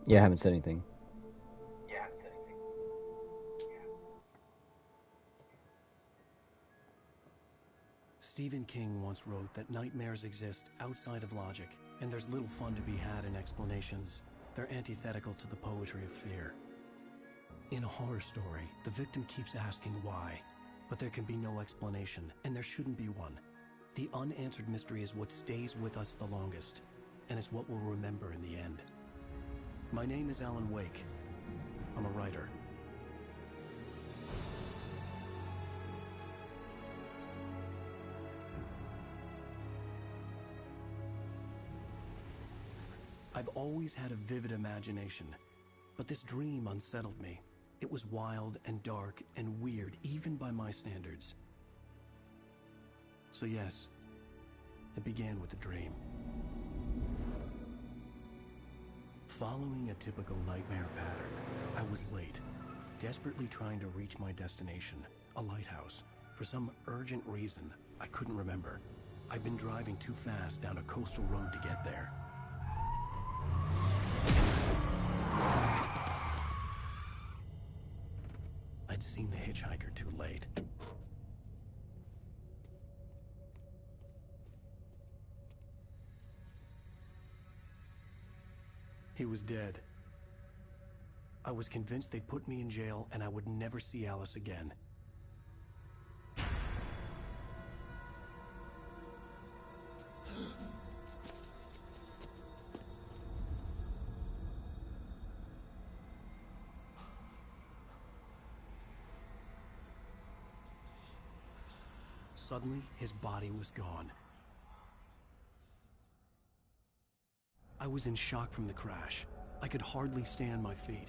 Yeah, I haven't said anything. Stephen King once wrote that nightmares exist outside of logic, and there's little fun to be had in explanations. They're antithetical to the poetry of fear. In a horror story, the victim keeps asking why, but there can be no explanation, and there shouldn't be one. The unanswered mystery is what stays with us the longest, and it's what we'll remember in the end. My name is Alan Wake. I'm a writer. I've always had a vivid imagination, but this dream unsettled me. It was wild and dark and weird, even by my standards. So yes, it began with a dream. Following a typical nightmare pattern, I was late, desperately trying to reach my destination, a lighthouse. For some urgent reason, I couldn't remember. I'd been driving too fast down a coastal road to get there. I'd seen the hitchhiker too late. He was dead. I was convinced they'd put me in jail and I would never see Alice again. Suddenly, his body was gone. I was in shock from the crash. I could hardly stay on my feet.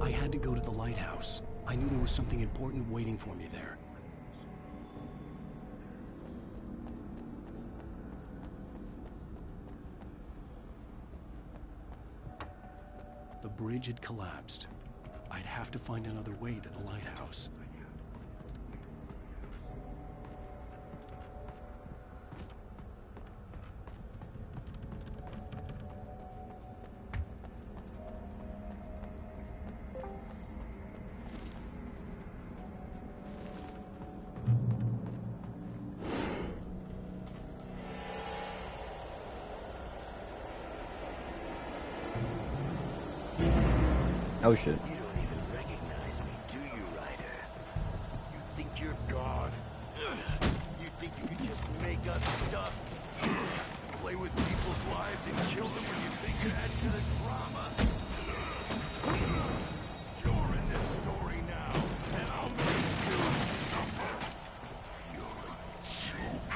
I had to go to the lighthouse. I knew there was something important waiting for me there. The bridge had collapsed. I'd have to find another way to the lighthouse. Oh shit. You don't even recognize me, do you, Ryder? You think you're God? You think you can just make up stuff? Play with people's lives and kill them when you think it adds to the drama? You're in this story now, and I'll make you suffer. You're a joke.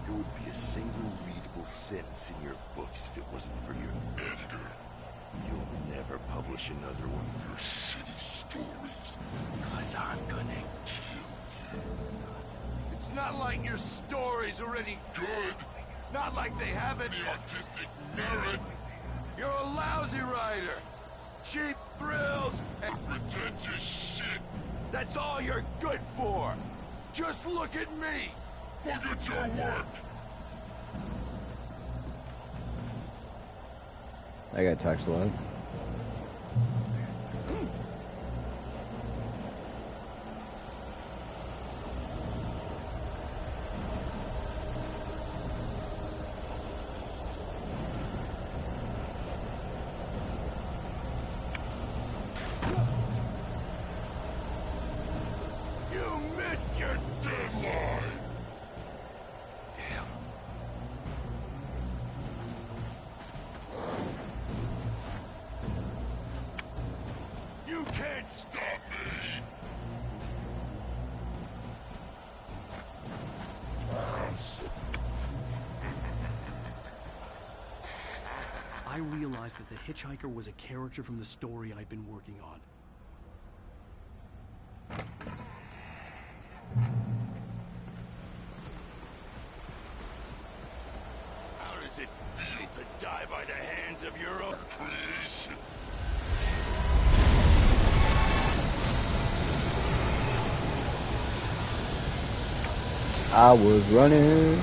There would be a single readable sentence in your books if it wasn't for your editor. You'll never publish another one of your shitty stories, because I'm gonna kill you. It's not like your stories are any good. Not like they have any artistic merit. You're a lousy writer. Cheap thrills and pretentious shit. That's all you're good for. Just look at me. Look at your work. That guy talks a lot. You missed your deadline. Damn. You can't stop me! I realized realized that the hitchhiker was a character from the story I'd been working on. How does it feel to die by the hands of your own creation? I was running.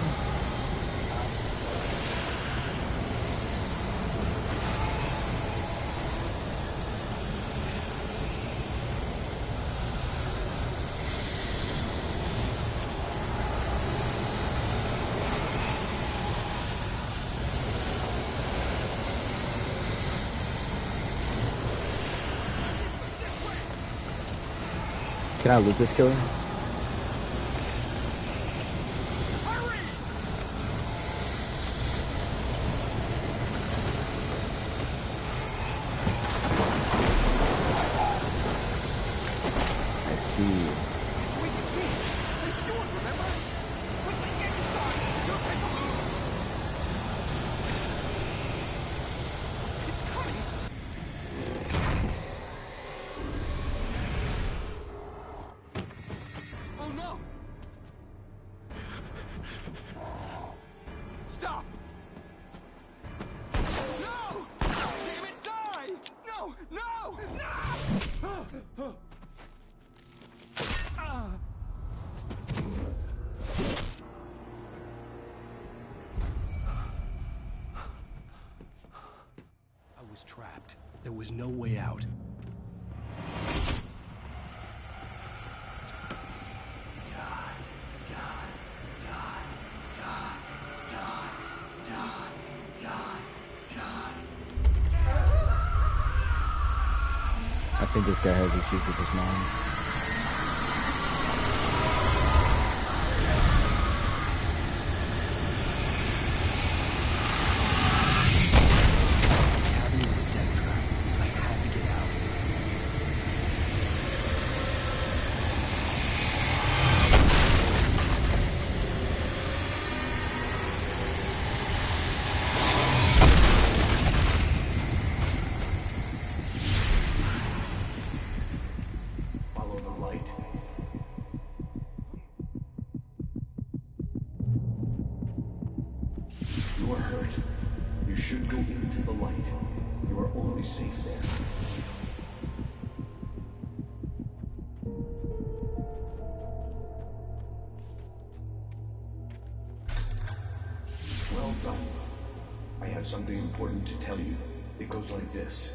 Can I loot this killer? Was trapped. There was no way out. I think this guy has issues with his mind. Something important to tell you. It goes like this.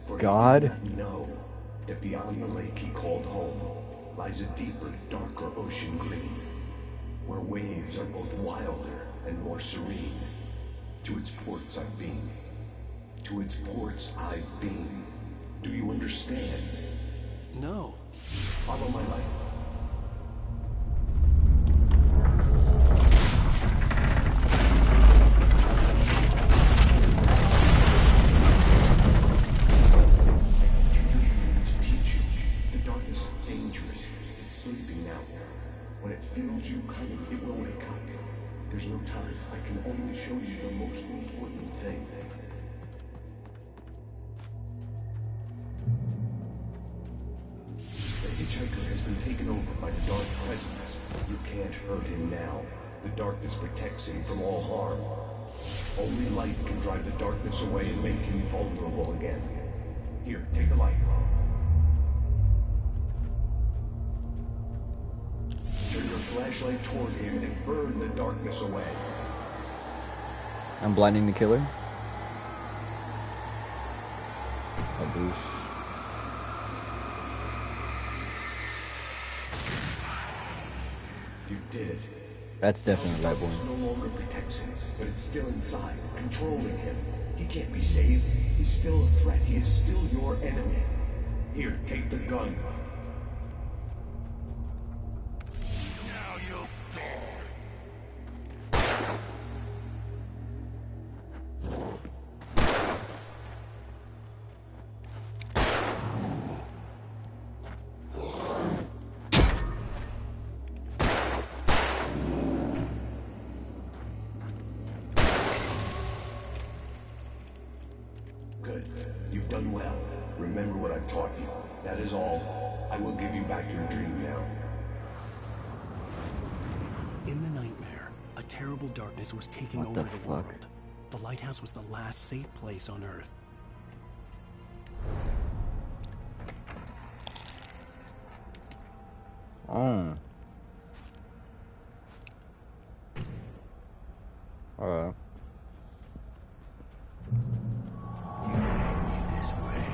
For God? you do not know that beyond the lake he called home lies a deeper, darker ocean green, where waves are both wilder and more serene. To its ports I've been. To its ports I've been. Do you understand? No. Follow my light. There's no time. I can only show you the most important thing. The hitchhiker has been taken over by the dark presence. You can't hurt him now. The darkness protects him from all harm. Only light can drive the darkness away and make him vulnerable again. Here, take the light. Turn your flashlight toward him and burn the darkness away. I'm blinding the killer. A boost. You did it. That's definitely a light bulb. No longer protects him, but it's still inside, controlling him. He can't be saved. He's still a threat. He is still your enemy. Here, take the gun. Now you'll die. what I've taught you. That is all. I will give you back your dream now. In the nightmare, a terrible darkness was taking What over the the fuck? world. The lighthouse was the last safe place on Earth. Oh. Alright. You led me this way,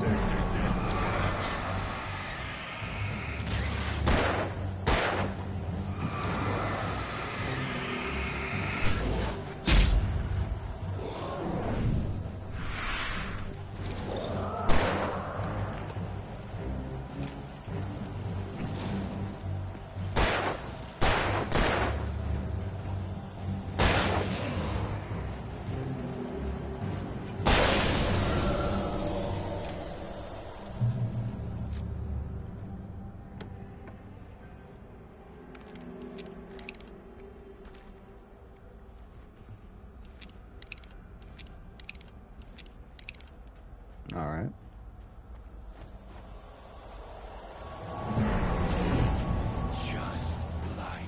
this is it. Alright. Just like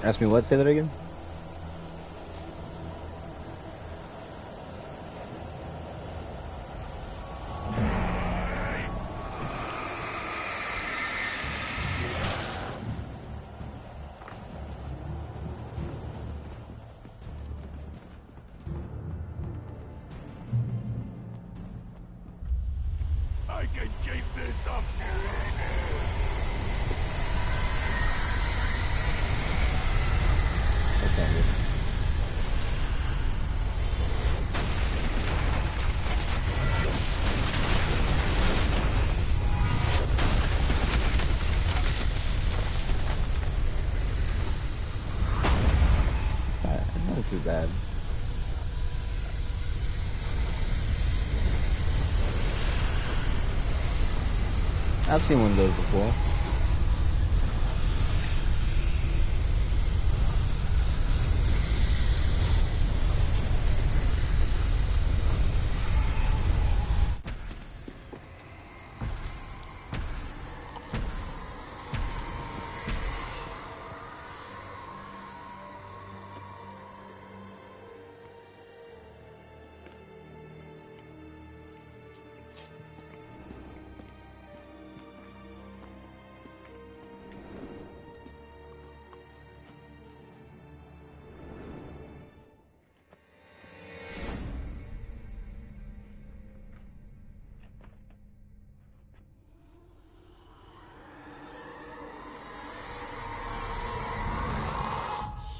Ask me what? Say that again? I can keep this up. That's not good. Not too bad. I've seen one of those before.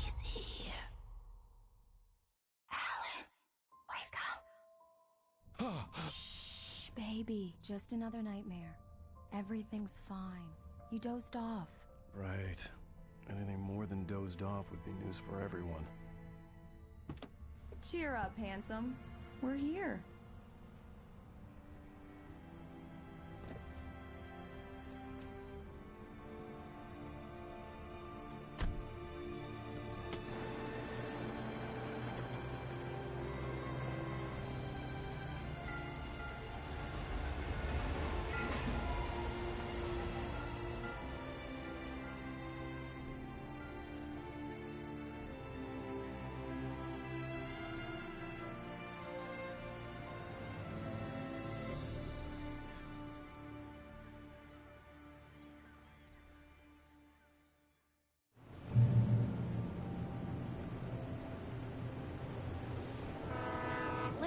He's here. Alan, wake up. Shh, baby. Just another nightmare. Everything's fine. You dozed off. Right. Anything more than dozed off would be news for everyone. Cheer up, handsome. We're here.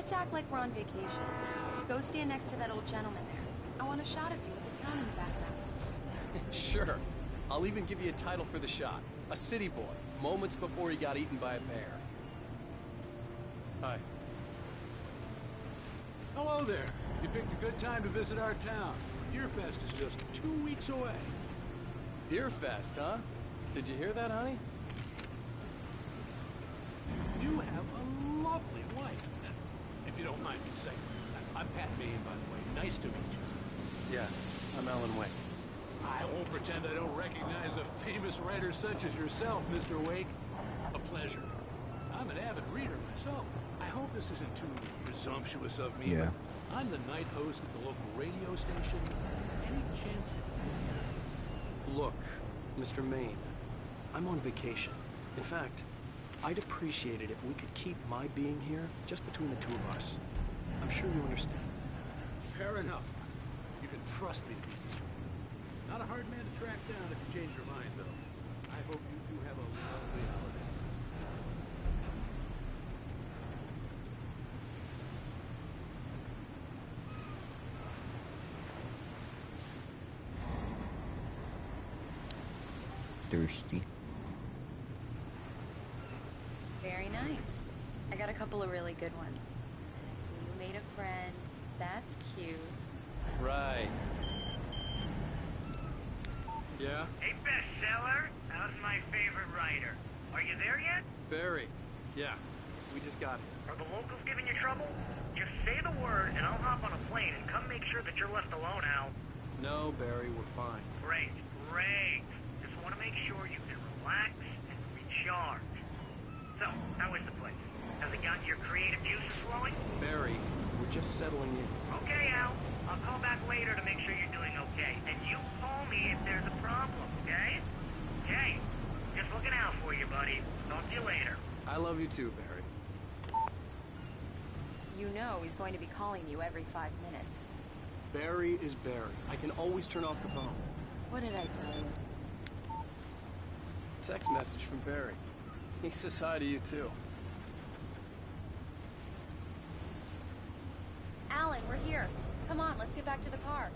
Let's act like we're on vacation. Go stand next to that old gentleman there. I want a shot of you with the town in the background. Sure. I'll even give you a title for the shot. A city boy, moments before he got eaten by a bear. Hi. Hello there. You picked a good time to visit our town. Deerfest is just 2 weeks away. Deerfest, huh? Did you hear that, honey? You have a lovely wife. If you don't mind me saying. I'm Pat Maine, by the way. Nice to meet you. Yeah, I'm Alan Wake. I won't pretend I don't recognize a famous writer such as yourself, Mr. Wake. A pleasure. I'm an avid reader myself. I hope this isn't too presumptuous of me, Yeah. but I'm the night host at the local radio station. Any chance that... Look, Mr. Maine, I'm on vacation. In fact, I'd appreciate it if we could keep my being here just between the two of us. I'm sure you understand. Fair enough. You can trust me to be discreet. Not a hard man to track down if you change your mind, though. I hope you two have a lovely holiday. Thirsty. Very nice. I got a couple of really good ones. I see you made a friend. That's cute. Right. Yeah? Hey, bestseller, how's my favorite writer? Are you there yet? Barry. Yeah, we just got here. Are the locals giving you trouble? Just say the word and I'll hop on a plane and come make sure that you're left alone, Al. No, Barry, we're fine. Great, great. Just want to make sure you can relax and recharge. So, how is the place? Has it got your creative juices flowing? Barry, we're just settling in. Okay, Al. I'll call back later to make sure you're doing okay. And you call me if there's a problem, okay? Okay. Just looking out for you, buddy. Talk to you later. I love you too, Barry. You know he's going to be calling you every 5 minutes. Barry is Barry. I can always turn off the phone. What did I tell you? Text message from Barry. He says hi to you too. Alan, we're here. Come on, let's get back to the car.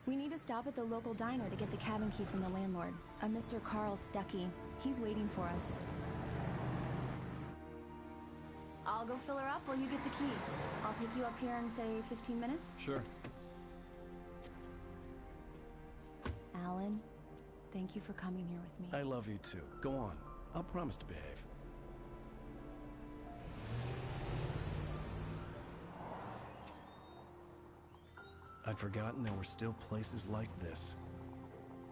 We need to stop at the local diner to get the cabin key from the landlord, a Mr. Carl Stuckey. He's waiting for us. I'll go fill her up while you get the key. I'll pick you up here in, say, 15 minutes? Sure. Alan, thank you for coming here with me. I love you too. Go on. I'll promise to behave. I'd forgotten there were still places like this.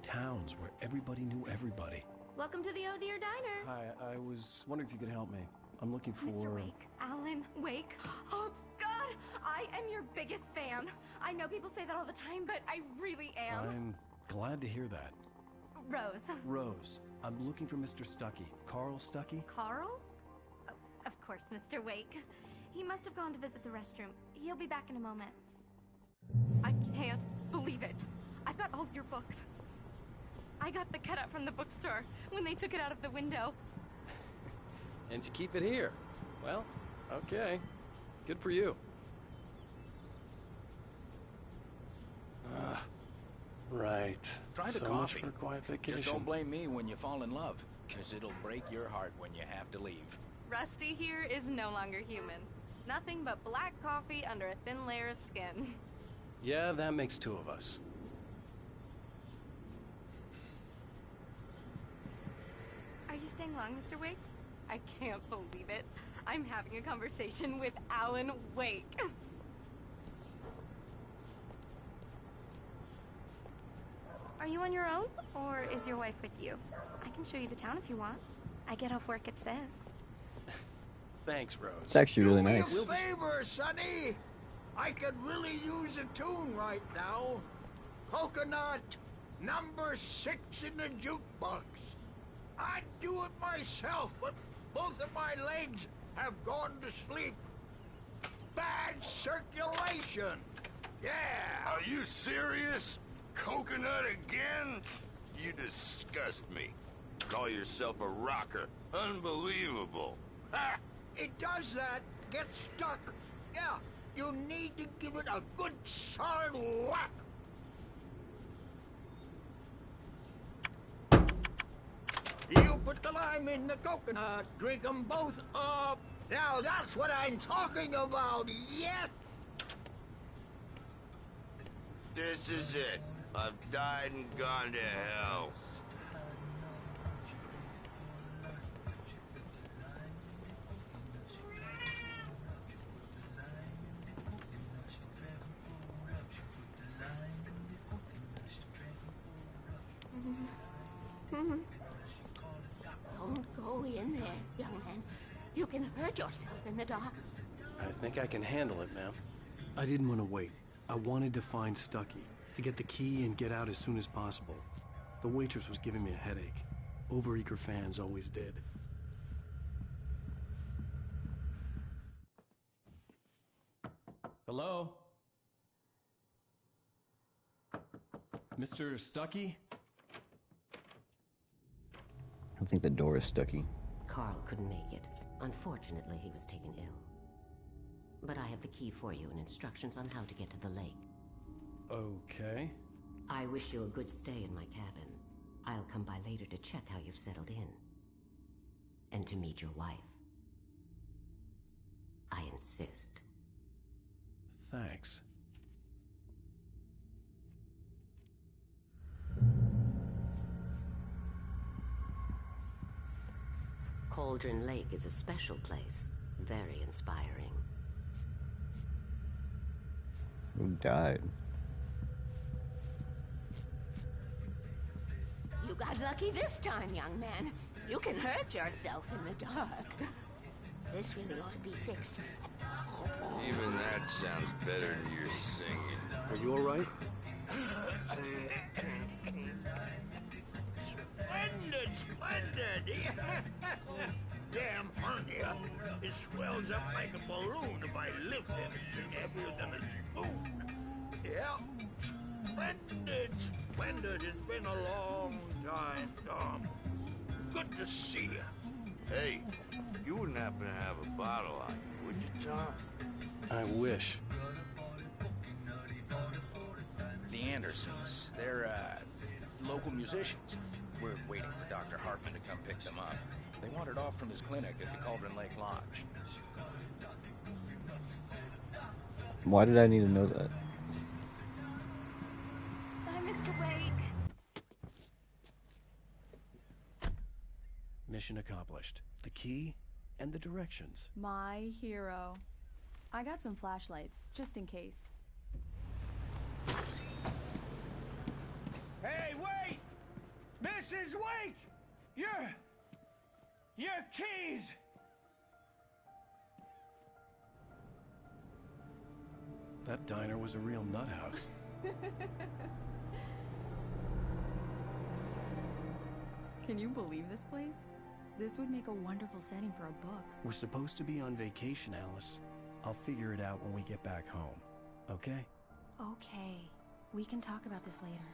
Towns where everybody knew everybody. Welcome to the Oh Dear Diner. Hi, I was wondering if you could help me. I'm looking for... Mr. Wake. Alan Wake. Oh, God! I am your biggest fan. I know people say that all the time, but I really am. I'm glad to hear that. Rose. Rose, I'm looking for Mr. Stuckey. Carl Stuckey? Carl? Oh, of course, Mr. Wake. He must have gone to visit the restroom. He'll be back in a moment. I can't believe it. I've got all your books. I got the cutout from the bookstore when they took it out of the window. And you keep it here. Well, okay. Good for you. Right. Try the so coffee. much for a quiet vacation. Just don't blame me when you fall in love, because it'll break your heart when you have to leave. Rusty here is no longer human. Nothing but black coffee under a thin layer of skin. Yeah, that makes two of us. Are you staying long, Mr. Wake? I can't believe it. I'm having a conversation with Alan Wake. Are you on your own, or is your wife with you? I can show you the town if you want. I get off work at 6. Thanks, Rose. It's actually really Do me nice. a favor, Sonny. I could really use a tune right now. Coconut, number 6 in the jukebox. I'd do it myself, but both of my legs have gone to sleep. Bad circulation. Yeah. Are you serious? Coconut again? You disgust me. Call yourself a rocker. Unbelievable. Ha! It does that. Get stuck. Yeah, you need to give it a good solid whack. You put the lime in the coconut, drink them both up. Now that's what I'm talking about, yes! This is it. I've died and gone to hell. Don't go in there, young man. You can hurt yourself in the dark. I think I can handle it, ma'am. I didn't want to wait. I wanted to find Stucky, to get the key and get out as soon as possible. The waitress was giving me a headache. Overeager fans always did. Hello? Mr. Stucky? I think the door is stucky. Carl couldn't make it. Unfortunately, he was taken ill. But I have the key for you and instructions on how to get to the lake. Okay. I wish you a good stay in my cabin. I'll come by later to check how you've settled in. And to meet your wife. I insist. Thanks. Cauldron Lake is a special place. Very inspiring. Who died? You got lucky this time, young man. You can hurt yourself in the dark. This really ought to be fixed. Even that sounds better than your singing. Are you all right? Splendid, splendid! Damn hernia. It swells up like a balloon if I lift anything heavier than a spoon. Yeah, splendid, splendid. It's been a long time, Tom. Good to see you. Hey, you wouldn't happen to have a bottle on you, would you, Tom? I wish. The Andersons, they're, local musicians. We're waiting for Dr. Hartman to come pick them up. They wandered off from his clinic at the Cauldron Lake Lodge. Why did I need to know that? Bye, Mr. Wake. Mission accomplished. The key and the directions. My hero. I got some flashlights, just in case. Hey, wait! Mrs. Wake! Your keys! That diner was a real nut house. Can you believe this place? This would make a wonderful setting for a book. We're supposed to be on vacation, Alice. I'll figure it out when we get back home. Okay? Okay. We can talk about this later.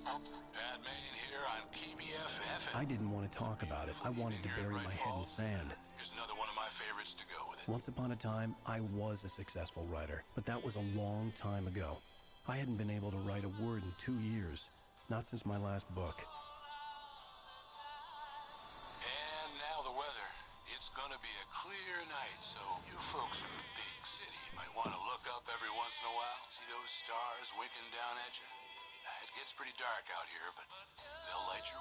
Pat Main here on KBFF. I didn't want to talk about it. I wanted to bury my head in sand. Here's another one of my favorites to go with it. Once upon a time, I was a successful writer, but that was a long time ago. I hadn't been able to write a word in 2 years. Not since my last book. And now the weather. It's gonna be a clear night, so you folks in the big city might want to look up every once in a while. See those stars winking down at you? It gets pretty dark out here, but they'll light your...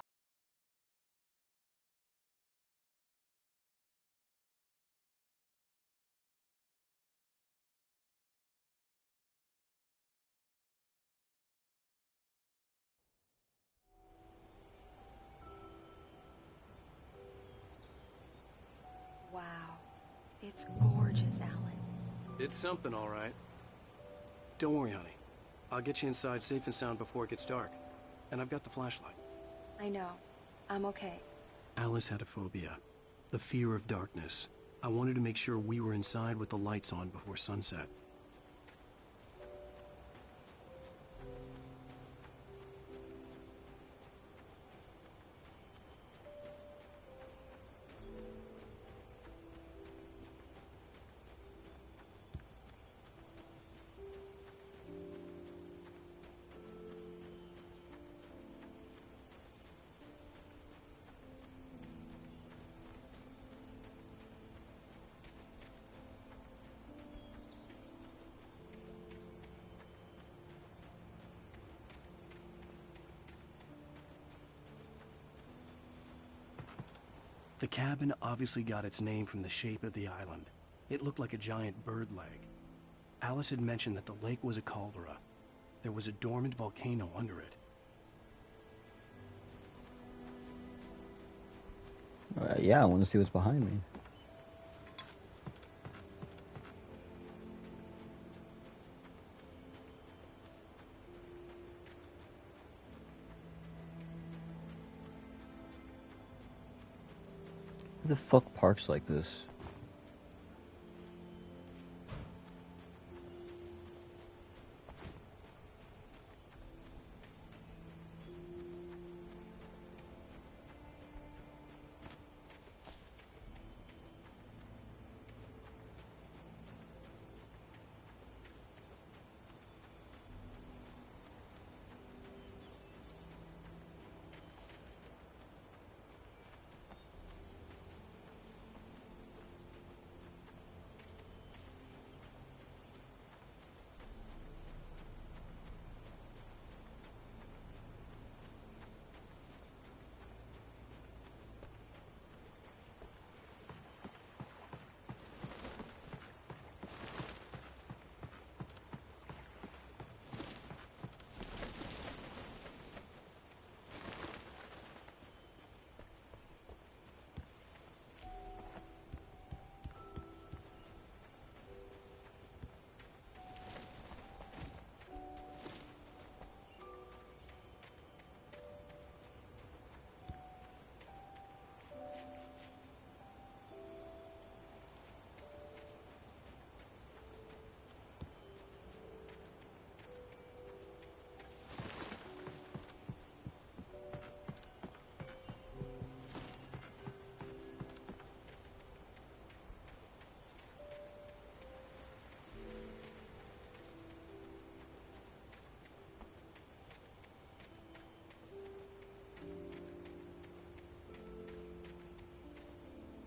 Wow. It's gorgeous, Alan. It's something, all right. Don't worry, honey. I'll get you inside safe and sound before it gets dark. And I've got the flashlight. I know. I'm okay. Alice had a phobia. The fear of darkness. I wanted to make sure we were inside with the lights on before sunset. The cabin obviously got its name from the shape of the island. It looked like a giant bird leg. Alice had mentioned that the lake was a caldera. There was a dormant volcano under it. Yeah, I want to see what's behind me. Who the fuck parks like this?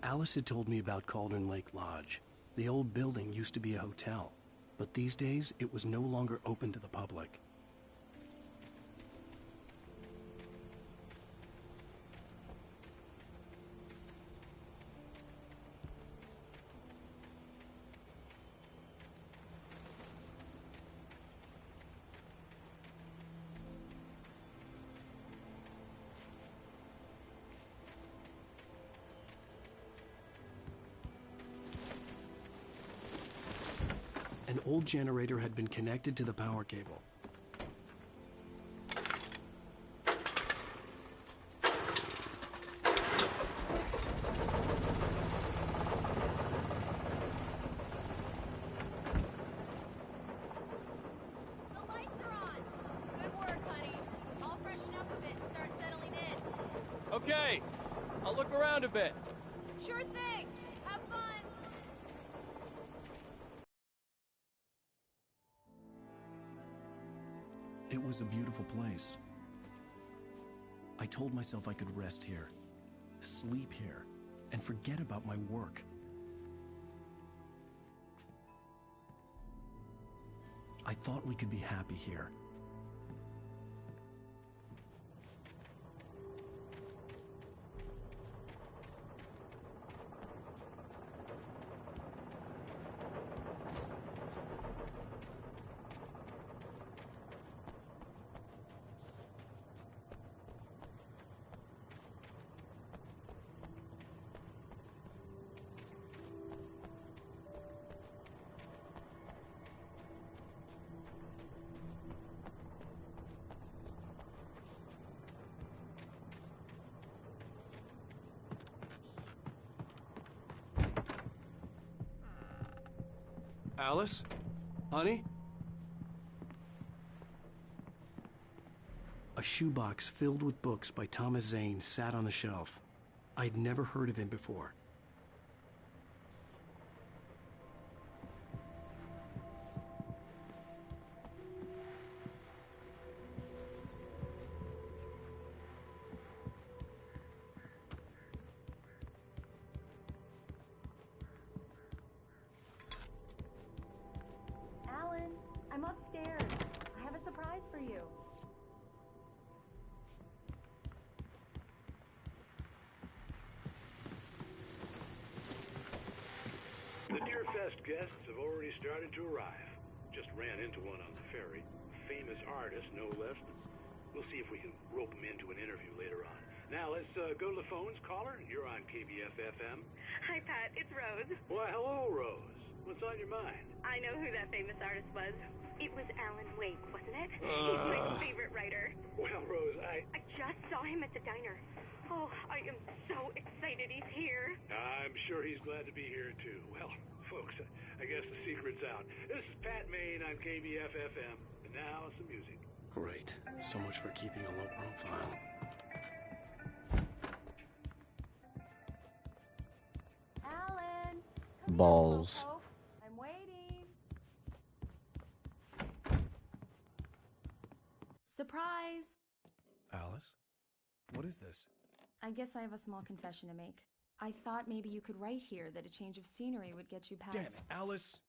Alice had told me about Cauldron Lake Lodge. The old building used to be a hotel, but these days it was no longer open to the public. An old generator had been connected to the power cable. The lights are on. Good work, honey. I'll freshen up a bit and start settling in. Okay, I'll look around a bit. Sure thing. Have fun. It was a beautiful place. I told myself I could rest here, sleep here, and forget about my work. I thought we could be happy here. Alice? Honey? A shoebox filled with books by Thomas Zane sat on the shelf. I'd never heard of him before. Alan, I'm upstairs. I have a surprise for you. Fest guests have already started to arrive. Just ran into one on the ferry. Famous artist, no less. We'll see if we can rope him into an interview later on. Now let's go to the phones. Caller, you're on KBF-FM. Hi, Pat. It's Rose. Why, hello, Rose. What's on your mind? I know who that famous artist was. It was Alan Wake, wasn't it? He's my favorite writer. Well, Rose, I just saw him at the diner. Oh, I am so excited he's here. I'm sure he's glad to be here, too. Well, folks, I guess the secret's out. This is Pat Maine on KBF-FM. And now, some music. Great. So much for keeping a low profile. Alan! Balls. I'm waiting. Surprise! Alice? What is this? I guess I have a small confession to make. I thought maybe you could write here that a change of scenery would get you past... Damn it, Alice.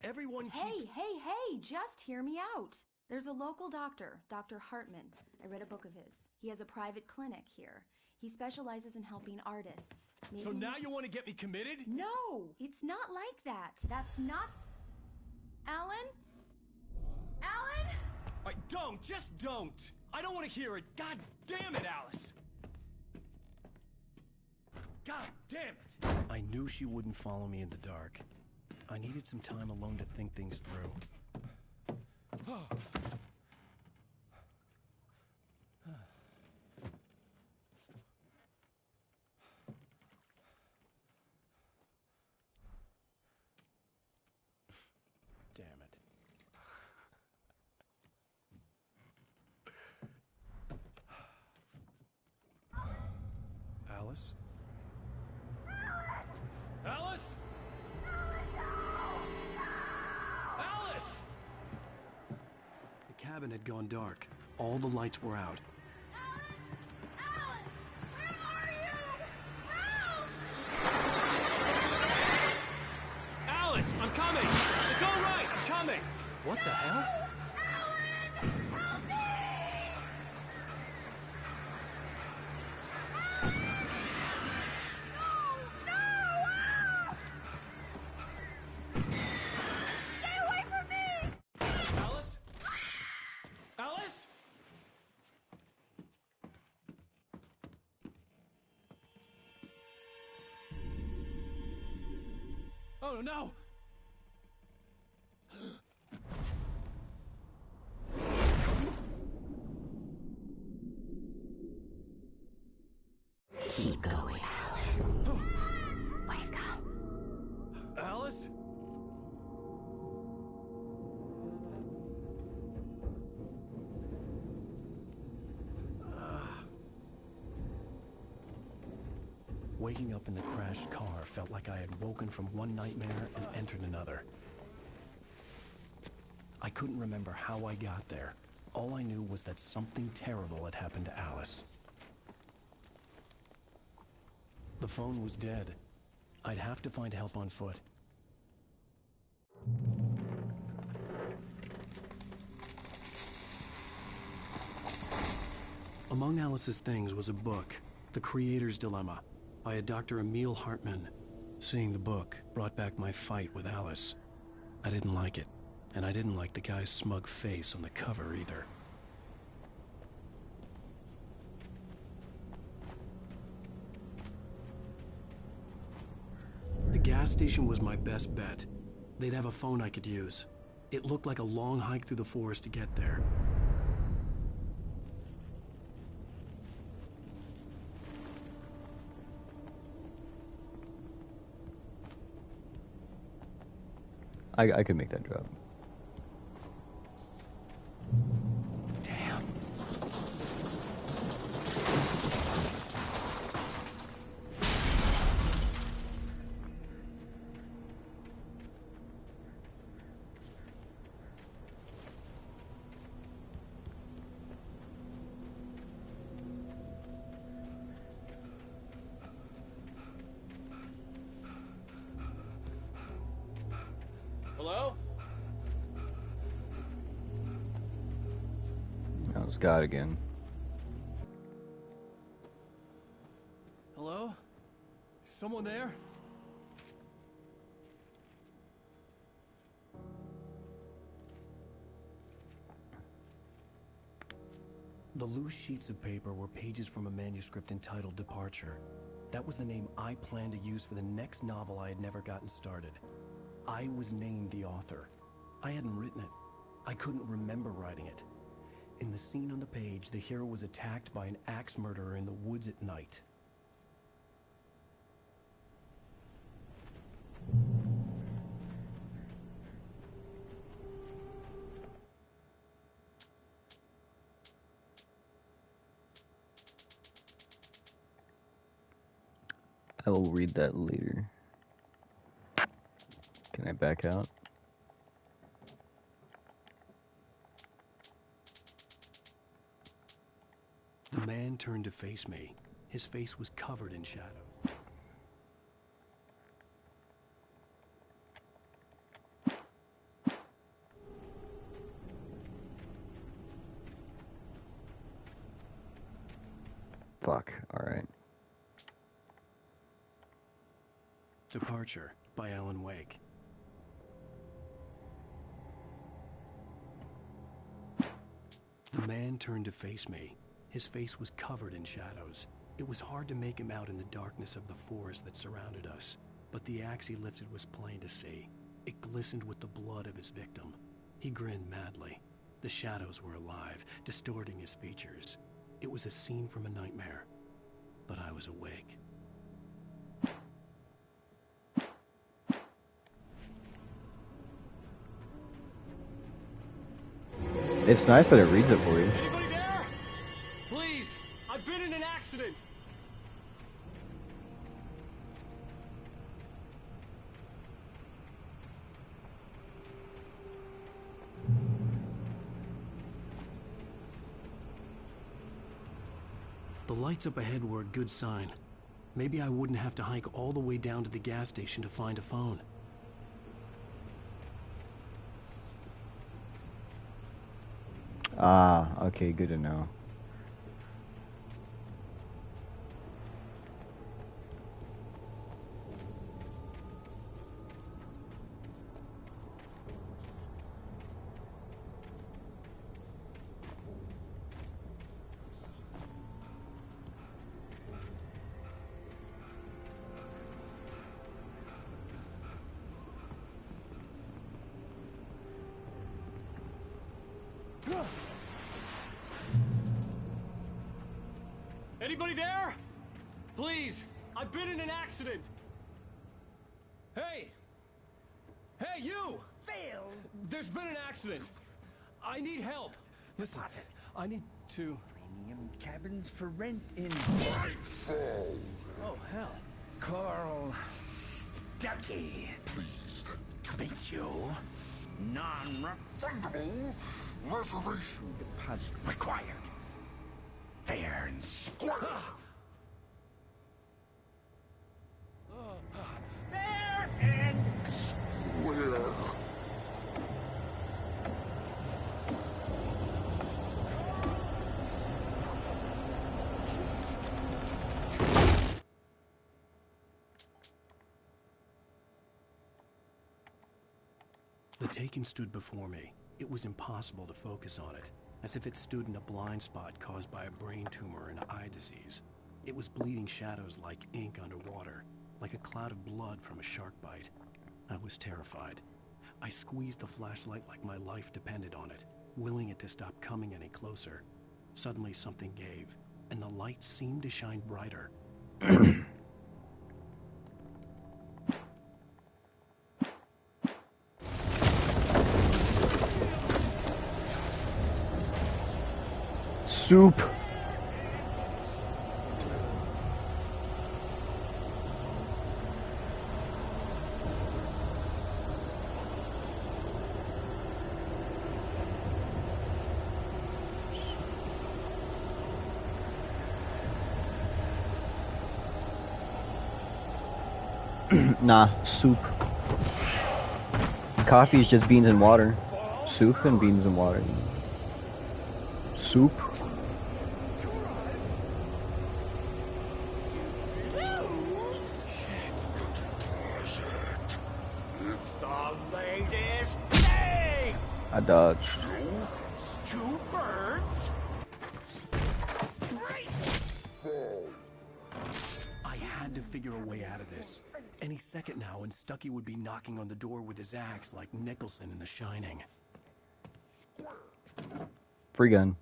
Everyone keeps... Hey, just hear me out. There's a local doctor, Dr. Hartman. I read a book of his. He has a private clinic here. He specializes in helping artists. So now you want to get me committed? No, it's not like that. That's not... Alan? Alan? Just don't. I don't want to hear it. God damn it, Alice. God damn it. I knew she wouldn't follow me in the dark. I needed some time alone to think things through. Damn it. Alice? Alice? Alice! The cabin had gone dark. All the lights were out. Alice, I'm coming! It's all right, I'm coming! What the hell? Oh, no! Keep going, Alan. Wake up. Alice? Waking up in the crashed car felt like I had woken from one nightmare and entered another. I couldn't remember how I got there. All I knew was that something terrible had happened to Alice. The phone was dead. I'd have to find help on foot. Among Alice's things was a book, The Creator's Dilemma, by a Dr. Emil Hartman. Seeing the book brought back my fight with Alice. I didn't like it, and I didn't like the guy's smug face on the cover either. The gas station was my best bet. They'd have a phone I could use. It looked like a long hike through the forest to get there. I could make that drop. Damn. Hello? Oh, Scott again. Hello? Is someone there? the loose sheets of paper were pages from a manuscript entitled Departure. That was the name I planned to use for the next novel I had never gotten started. I was named the author. I hadn't written it. I couldn't remember writing it. In the scene on the page, the hero was attacked by an axe murderer in the woods at night. I will read that later. Can I back out? The man turned to face me. His face was covered in shadows. Fuck, alright. Departure by Alan Wake. The man turned to face me. His face was covered in shadows. It was hard to make him out in the darkness of the forest that surrounded us, but the axe he lifted was plain to see. It glistened with the blood of his victim. He grinned madly. The shadows were alive, distorting his features. It was a scene from a nightmare, but I was awake. It's nice that it reads it for you. Anybody there? Please, I've been in an accident. The lights up ahead were a good sign. Maybe I wouldn't have to hike all the way down to the gas station to find a phone. Ah, okay, good to know. Anybody there? Please, I've been in an accident. Hey! Hey, you! Phil! There's been an accident. I need help. Listen, I need to... Premium cabins for rent in... Nightfall! Oh, hell. Carl Stuckey. Pleased to meet you. Non-refundable reservation deposit required. Fair and square. Fair and square. The Taken stood before me. It was impossible to focus on it, as if it stood in a blind spot caused by a brain tumor and eye disease. It was bleeding shadows like ink underwater, like a cloud of blood from a shark bite. I was terrified. I squeezed the flashlight like my life depended on it, willing it to stop coming any closer. Suddenly something gave, and the light seemed to shine brighter. Soup. Nah, soup. Coffee is just beans and water. Soup and beans and water. Soup. It's the latest thing! I dodged. Two birds had to figure a way out of this. Any second now, and Stucky would be knocking on the door with his axe like Nicholson in The Shining. Free gun.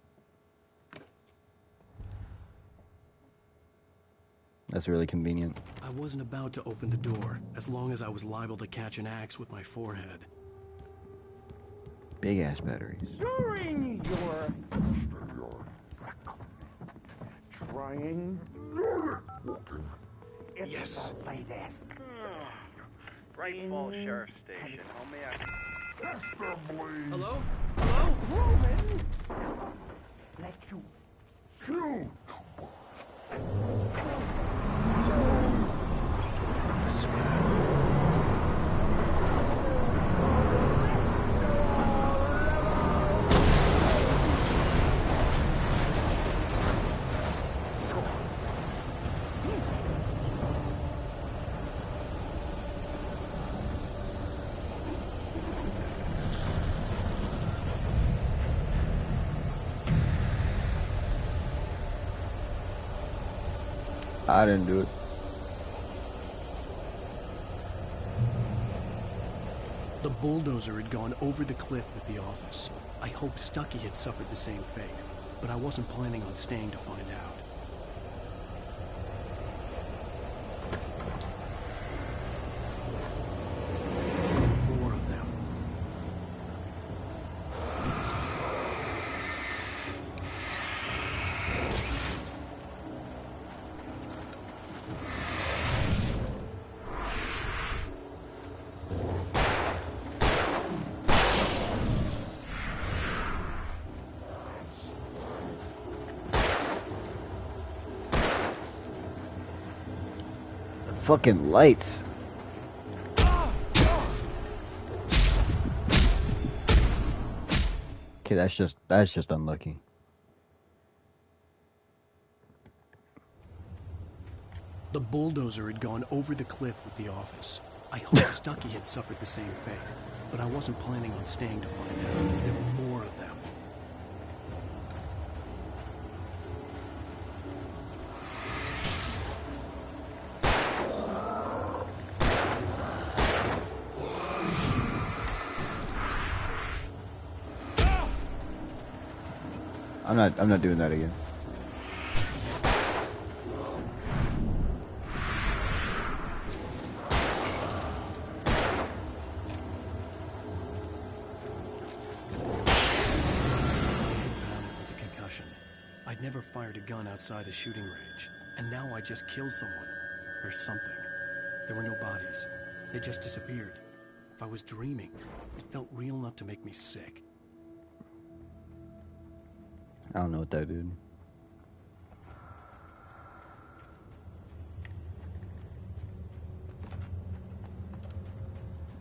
That's really convenient. I wasn't about to open the door, as long as I was liable to catch an axe with my forehead. Big ass batteries. During your trying. Yes. Bright Falls Sheriff Station. How may I... Hello? Hello? Roman, let you shoot. I didn't do it. The bulldozer had gone over the cliff with the office. I hoped Stucky had suffered the same fate, but I wasn't planning on staying to find out. There were more of them. Fucking lights. Okay, that's just unlucky. The bulldozer had gone over the cliff with the office. I hoped Stucky had suffered the same fate, but I wasn't planning on staying to find out. There were more of them. I'm not doing that again. With a concussion. I'd never fired a gun outside a shooting range, and now I just killed someone. Or something. There were no bodies. They just disappeared. If I was dreaming, it felt real enough to make me sick. I don't know what that did.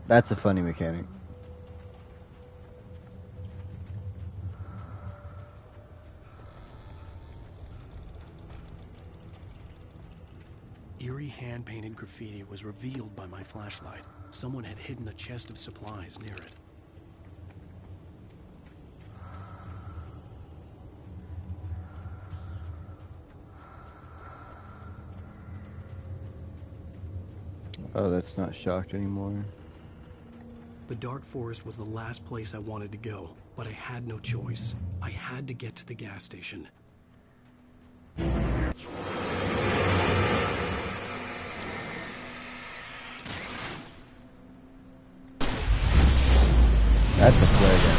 That's a funny mechanic. Eerie hand-painted graffiti was revealed by my flashlight. Someone had hidden a chest of supplies near it. Oh, that's not shocked anymore. The Dark Forest was the last place I wanted to go, but I had no choice. I had to get to the gas station. That's a flare gun.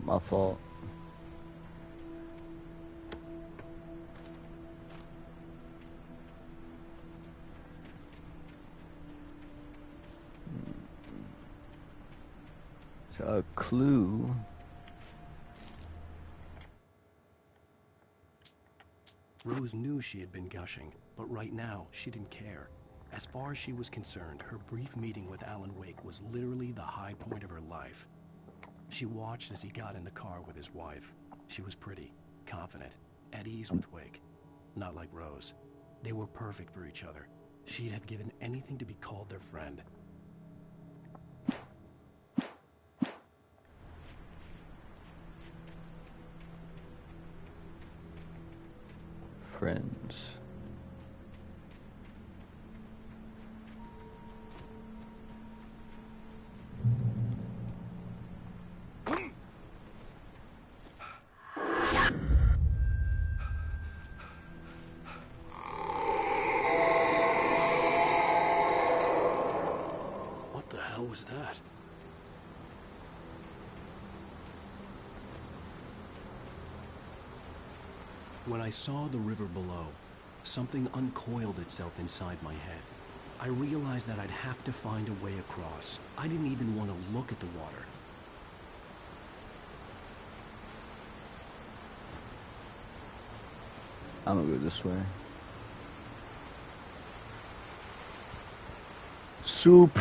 My fault. A clue. Rose knew she had been gushing, but right now she didn't care. As far as she was concerned, her brief meeting with Alan Wake was literally the high point of her life. She watched as he got in the car with his wife. She was pretty, confident, at ease with Wake. Not like Rose. They were perfect for each other. She'd have given anything to be called their friend. friends. What the hell was that? When I saw the river below, something uncoiled itself inside my head. I realized that I'd have to find a way across. I didn't even want to look at the water. I'm gonna go this way. Soup!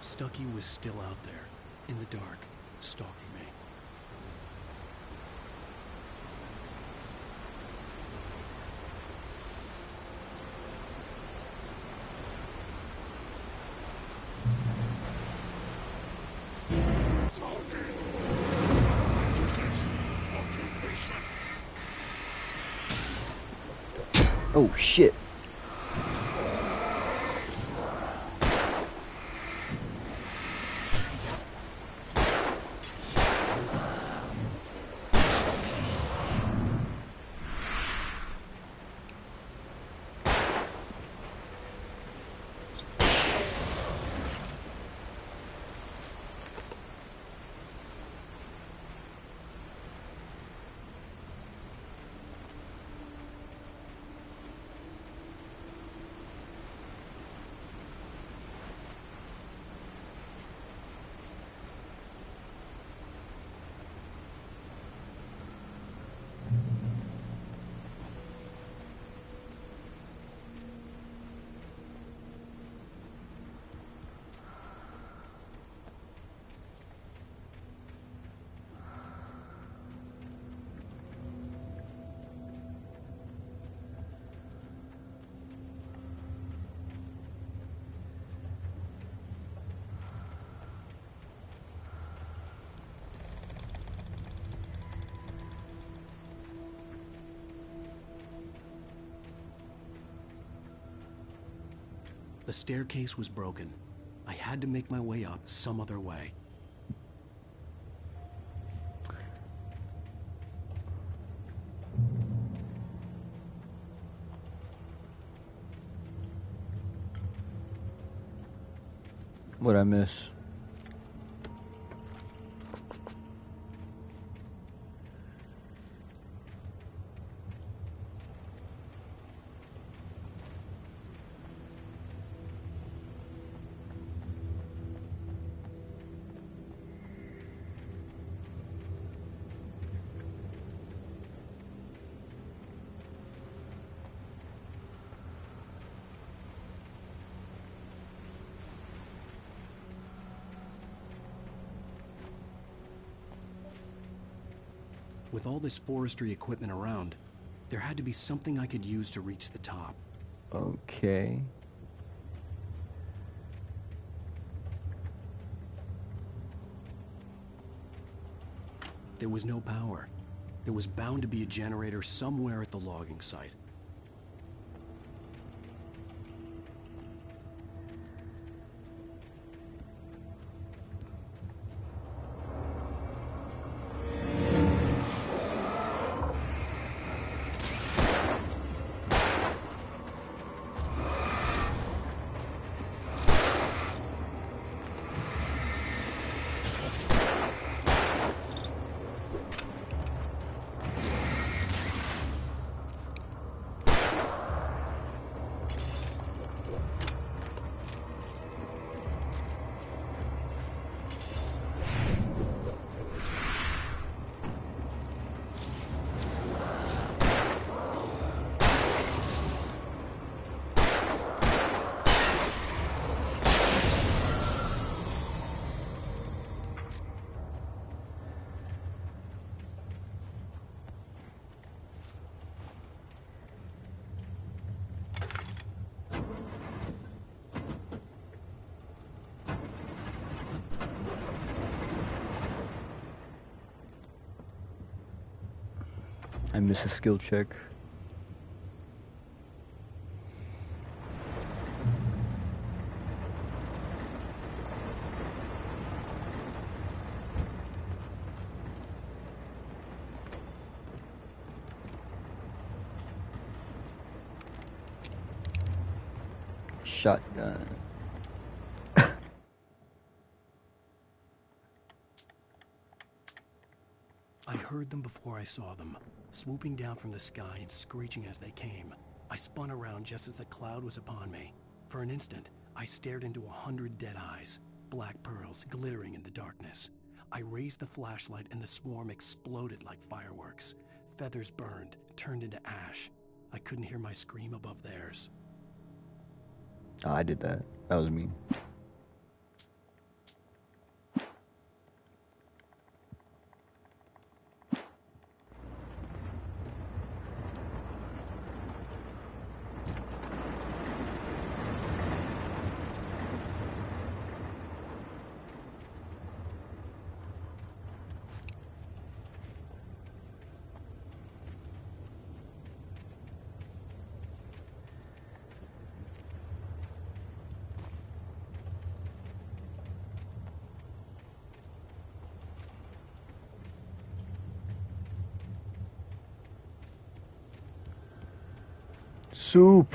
Stucky was still out there, in the dark, stalking me. Oh shit. The staircase was broken. I had to make my way up some other way. What'd I miss? With all this forestry equipment around, there had to be something I could use to reach the top. Okay. There was no power. There was bound to be a generator somewhere at the logging site. I miss a skill check. Shotgun. I heard them before I saw them, swooping down from the sky and screeching as they came. I spun around just as the cloud was upon me. For an instant, I stared into 100 dead eyes, black pearls glittering in the darkness. I raised the flashlight and the swarm exploded like fireworks. Feathers burned, turned into ash. I couldn't hear my scream above theirs. Oh, I did that. That was me. Soup.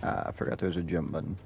I forgot there was a jump button.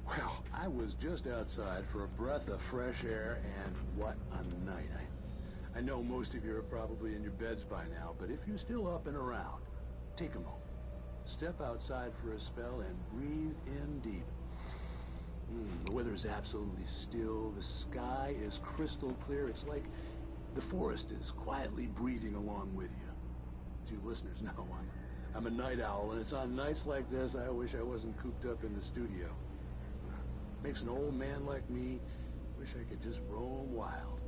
Well, I was just outside for a breath of fresh air, and what a night. I know most of you are probably in your beds by now, but if you're still up and around, take a moment. Step outside for a spell and breathe in deep. The weather is absolutely still. The sky is crystal clear. It's like the forest is quietly breathing along with you. As you listeners know, I'm a night owl, and it's on nights like this I wish I wasn't cooped up in the studio. Makes an old man like me wish I could just roam wild.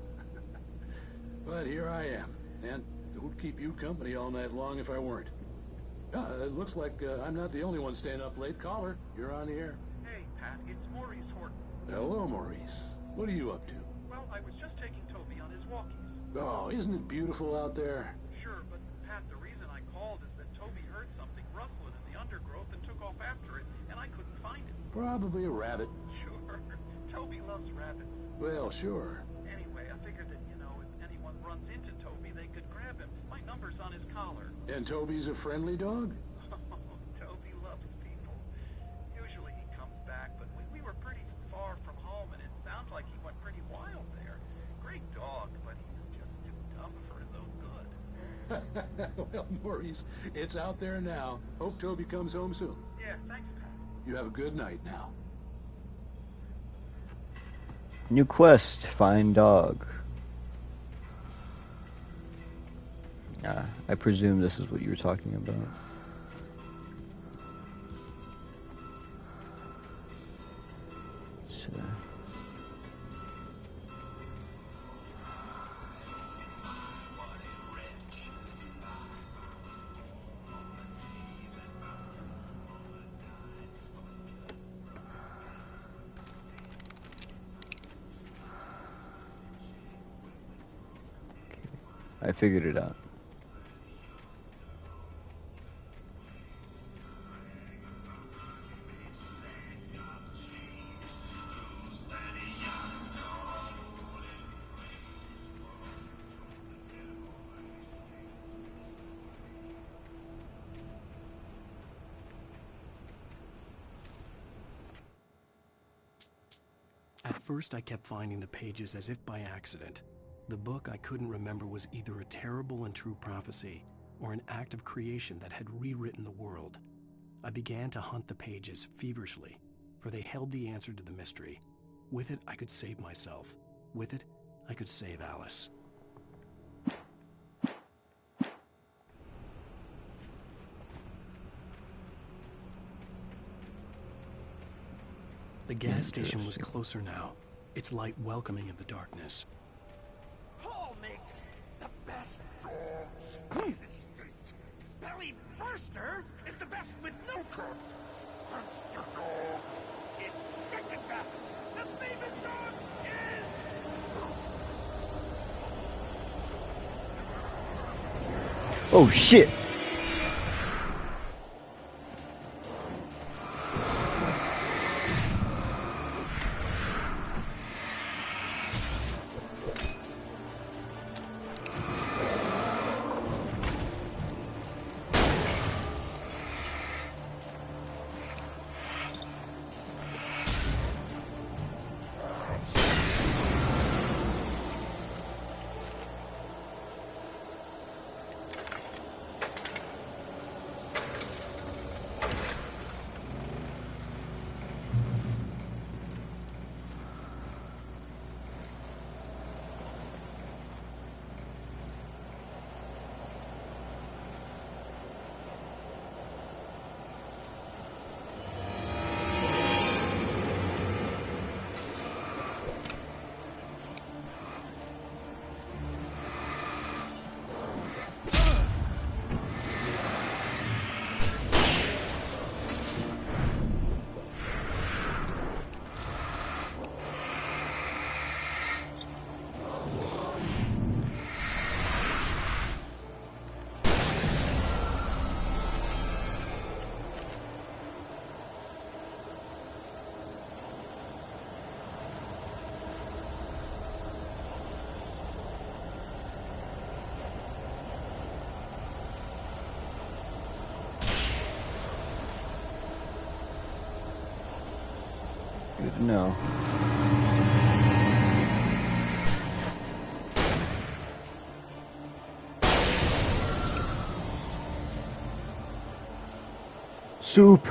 But here I am, and who'd keep you company all night long if I weren't? It looks like I'm not the only one staying up late. Caller, you're on the air. Hey, Pat, it's Maurice Horton. Hello, Maurice. What are you up to? Well, I was just taking Toby on his walkies. Oh, isn't it beautiful out there? Sure, but Pat, the reason I called is that Toby heard something rustling in the undergrowth and took off after it, and I couldn't find it. Probably a rabbit. Sure. Toby loves rabbits. Well, sure. Anyway, I figured that, if anyone runs into Toby, they could grab him. My number's on his collar. And Toby's a friendly dog? Toby loves people. Usually he comes back, but we were pretty far from home, and it sounds like he went pretty wild there. Great dog, but he's just too dumb for his own good. Well, Maurice, it's out there now. Hope Toby comes home soon. Yeah, thanks, Pat. You have a good night now. New quest, find dog. I presume this is what you were talking about. So. I figured it out. At first, I kept finding the pages as if by accident. The book I couldn't remember was either a terrible and true prophecy or an act of creation that had rewritten the world. I began to hunt the pages feverishly, for they held the answer to the mystery. With it, I could save myself. With it, I could save Alice. The gas station was closer now, its light welcoming in the darkness. Paul makes the best dogs in the state. Belly Burster is the best with no cut. Monster Dog is second best. The famous dog is... Oh shit! Good to know. Soup.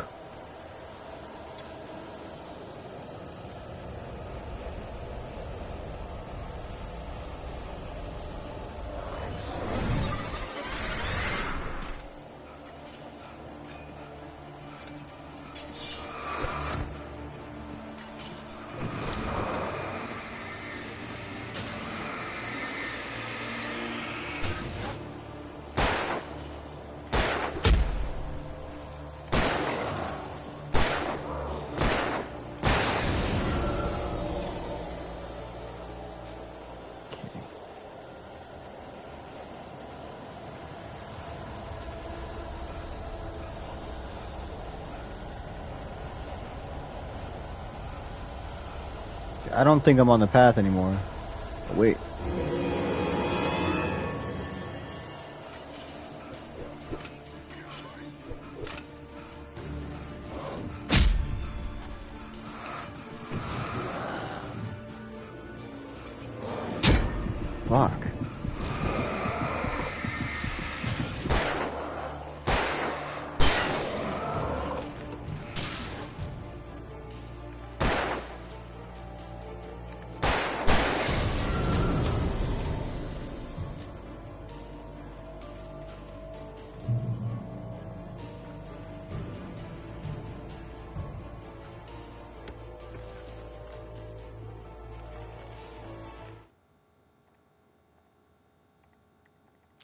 I don't think I'm on the path anymore. Wait. Fuck.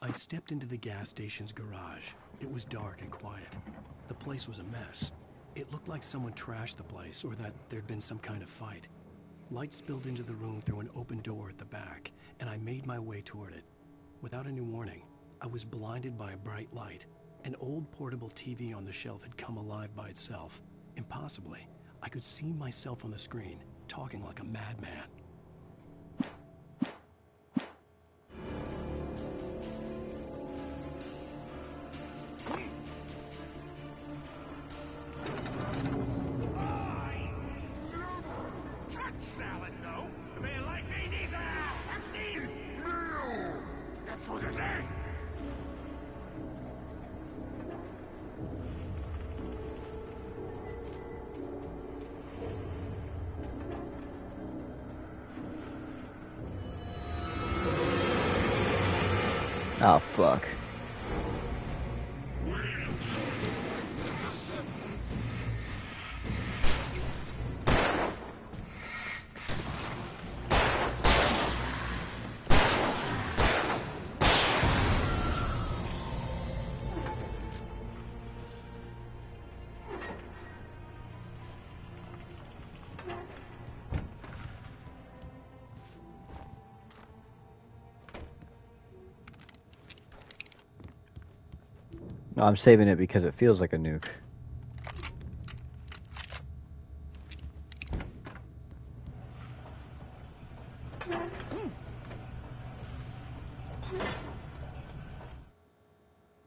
I stepped into the gas station's garage. It was dark and quiet. The place was a mess. It looked like someone trashed the place or that there'd been some kind of fight. Light spilled into the room through an open door at the back, and I made my way toward it. Without any warning, I was blinded by a bright light. An old portable TV on the shelf had come alive by itself. Impossibly, I could see myself on the screen, talking like a madman. Touch salad, though. A man like me needs a Steve. That's for the day. Oh, fuck. No, I'm saving it because it feels like a nuke.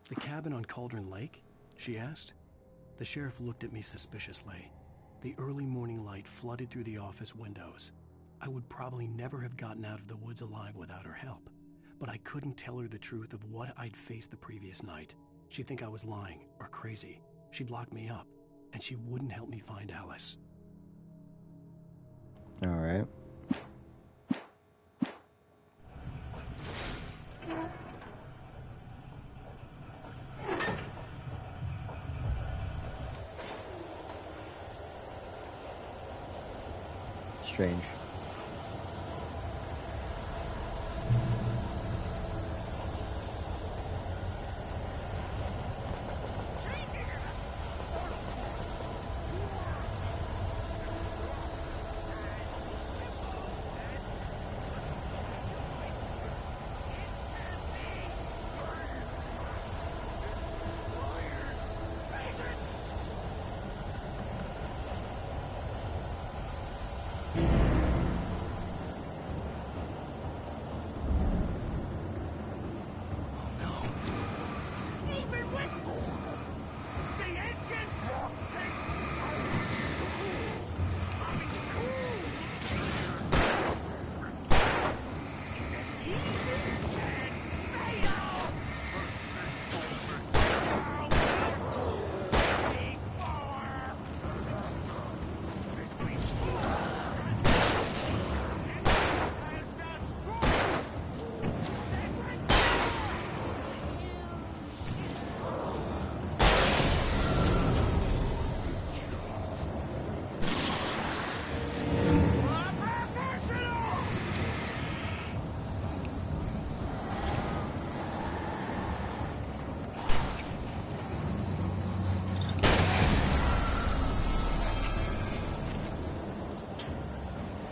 The cabin on Cauldron Lake? She asked. The sheriff looked at me suspiciously. The early morning light flooded through the office windows. I would probably never have gotten out of the woods alive without her help, but I couldn't tell her the truth of what I'd faced the previous night. She'd think I was lying or crazy. She'd lock me up, and she wouldn't help me find Alice. All right. Strange.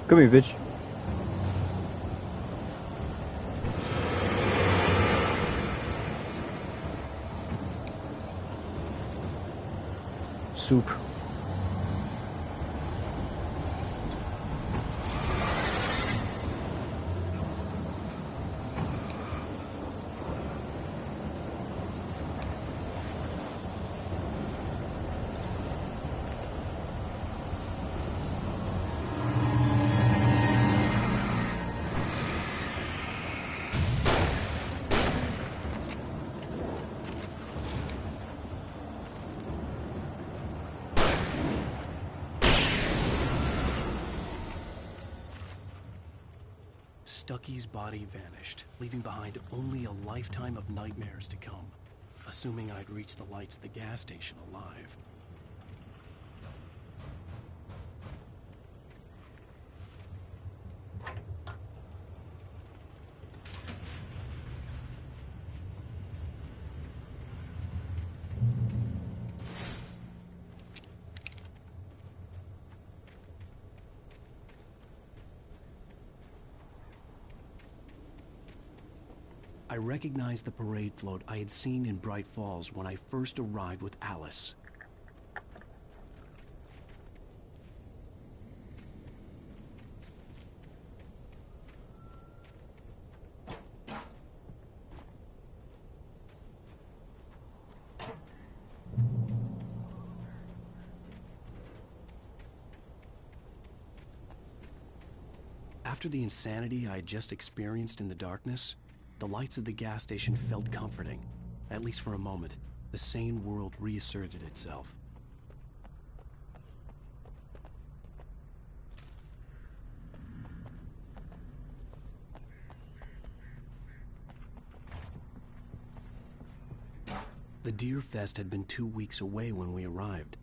Come here, bitch. Soup. Stucky's body vanished, leaving behind only a lifetime of nightmares to come, assuming I'd reached the lights at the gas station alive. I I recognized the parade float I had seen in Bright Falls when I first arrived with Alice. After the insanity I had just experienced in the darkness, the lights of the gas station felt comforting. At least for a moment, the sane world reasserted itself. The Deer Fest had been 2 weeks away when we arrived.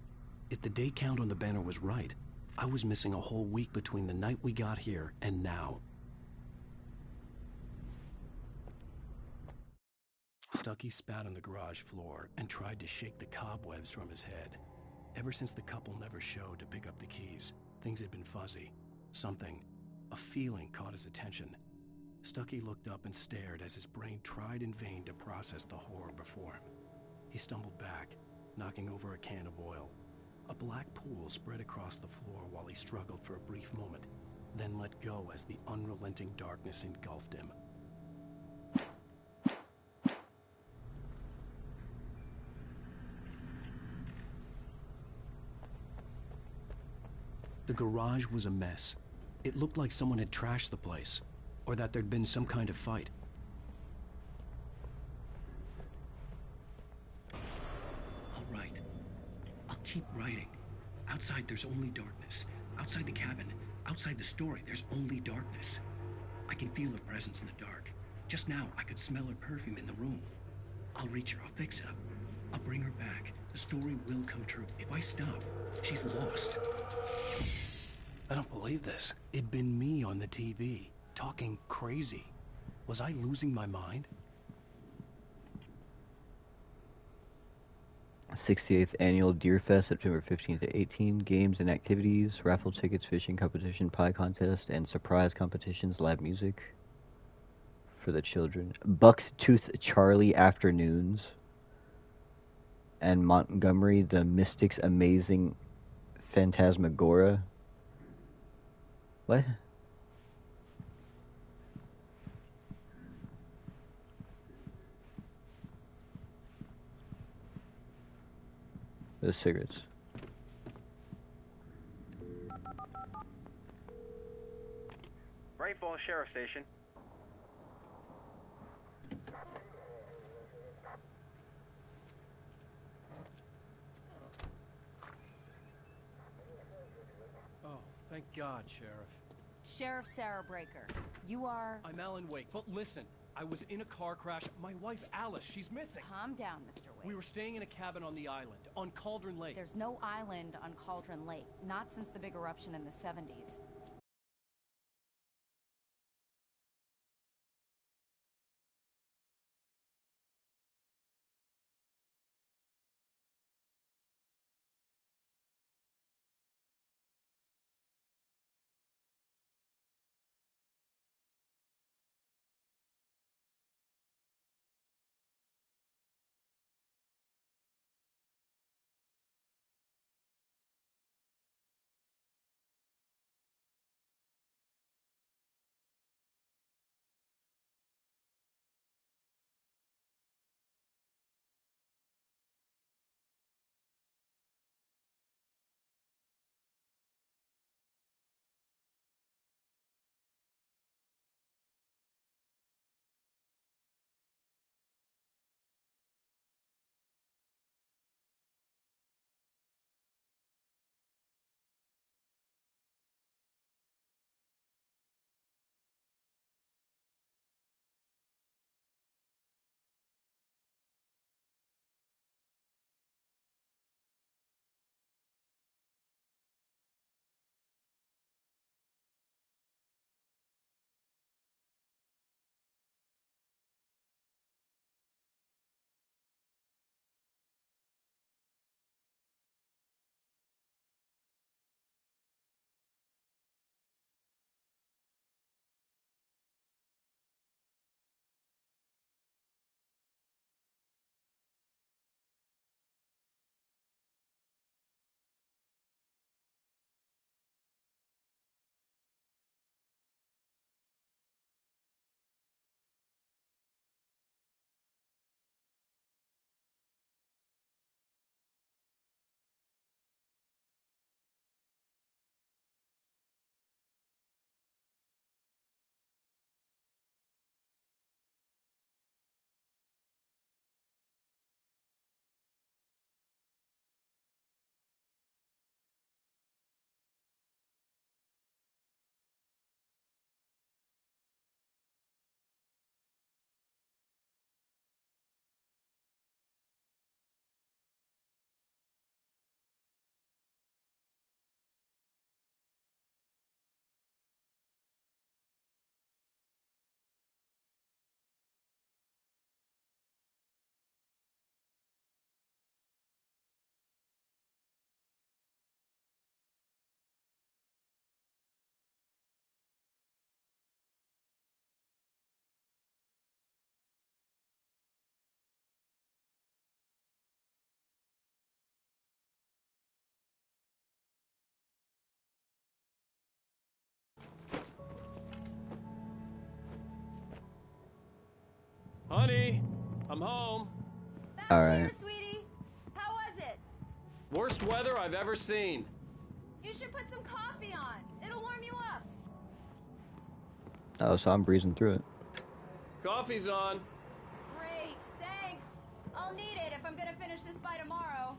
If the day count on the banner was right, I was missing a whole week between the night we got here and now. Stucky spat on the garage floor and tried to shake the cobwebs from his head. Ever since the couple never showed to pick up the keys, things had been fuzzy. Something, a feeling caught his attention. Stucky looked up and stared as his brain tried in vain to process the horror before him. He stumbled back, knocking over a can of oil. A black pool spread across the floor while he struggled for a brief moment, then let go as the unrelenting darkness engulfed him. The garage was a mess. It looked like someone had trashed the place, or that there'd been some kind of fight. I'll write. I'll keep writing. Outside, there's only darkness. Outside the cabin, outside the story, there's only darkness. I can feel her presence in the dark. Just now, I could smell her perfume in the room. I'll reach her. I'll fix it up. I'll bring her back. The story will come true. If I stop, she's lost. I don't believe this. It'd been me on the TV, talking crazy. Was I losing my mind? 68th Annual Deer Fest, September 15 to 18. Games and activities, raffle tickets, fishing competition, pie contest, and surprise competitions, live music for the children. Bucktooth Charlie Afternoons. And Montgomery the Mystic's Amazing Phantasmagora. What? Those cigarettes. Bright Falls Sheriff Station. Oh, thank God, Sheriff. Sheriff Sarah Breaker, you are... I'm Alan Wake, but listen, I was in a car crash. My wife, Alice, she's missing. Calm down, Mr. Wake. We were staying in a cabin on the island, on Cauldron Lake. There's no island on Cauldron Lake, not since the big eruption in the 70s. Honey, I'm home. All right. Here, sweetie. How was it? Worst weather I've ever seen. You should put some coffee on. It'll warm you up. Oh, so I'm breezing through it. Coffee's on. Great, thanks. I'll need it if I'm gonna finish this by tomorrow.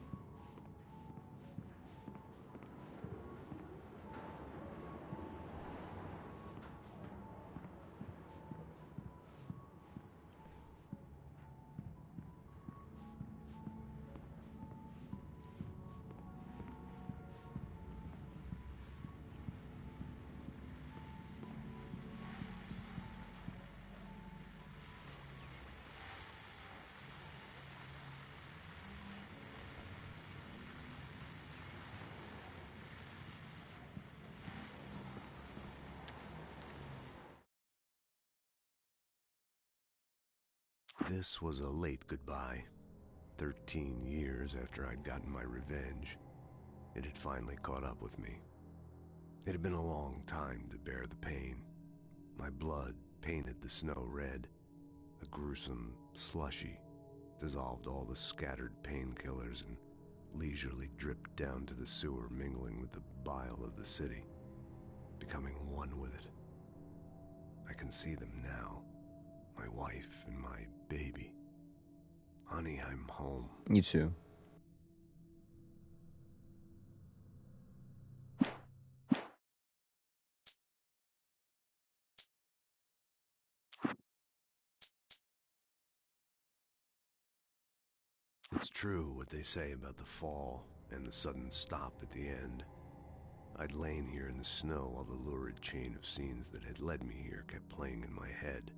This was a late goodbye. 13 years after I'd gotten my revenge, it had finally caught up with me. It had been a long time to bear the pain. My blood painted the snow red. A gruesome slushy dissolved all the scattered painkillers and leisurely dripped down to the sewer, mingling with the bile of the city, becoming one with it. I can see them now. My wife and my baby. Honey, I'm home. You too. It's true what they say about the fall and the sudden stop at the end. I'd lain here in the snow while the lurid chain of scenes that had led me here kept playing in my head.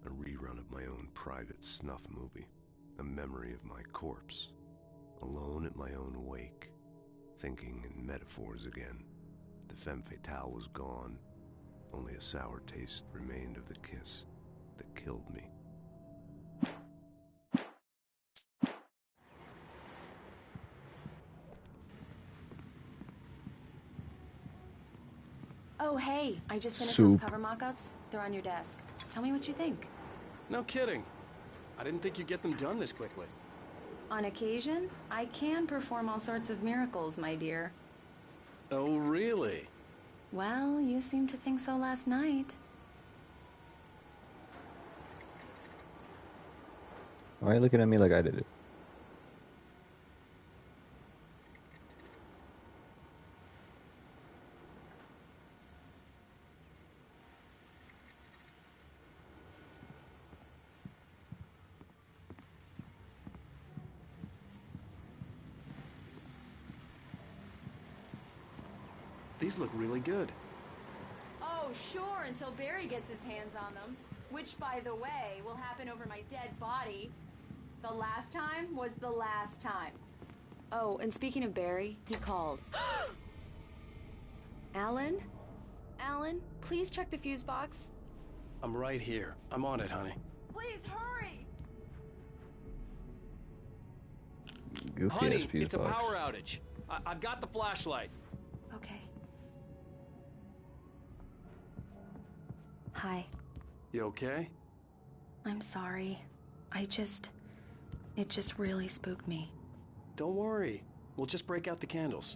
A rerun of my own private snuff movie. A memory of my corpse. Alone at my own wake. Thinking in metaphors again. The femme fatale was gone. Only a sour taste remained of the kiss that killed me. Oh, hey, I just finished Soup. those cover mock-ups. They're on your desk. Tell me what you think. No kidding. I didn't think you'd get them done this quickly. On occasion, I can perform all sorts of miracles, my dear. Oh, really? Well, you seemed to think so last night. Why are you looking at me like I did it? These look really good. Oh, sure, until Barry gets his hands on them. Which, by the way, will happen over my dead body. The last time was the last time. Oh, and speaking of Barry, he called. Alan? Alan, please check the fuse box. I'm right here. I'm on it, honey. Please hurry! Goofy Honey, ass fuse it's a box. power outage. I've got the flashlight. Okay. Hi. You okay? I'm sorry. It just really spooked me. Don't worry. We'll just break out the candles.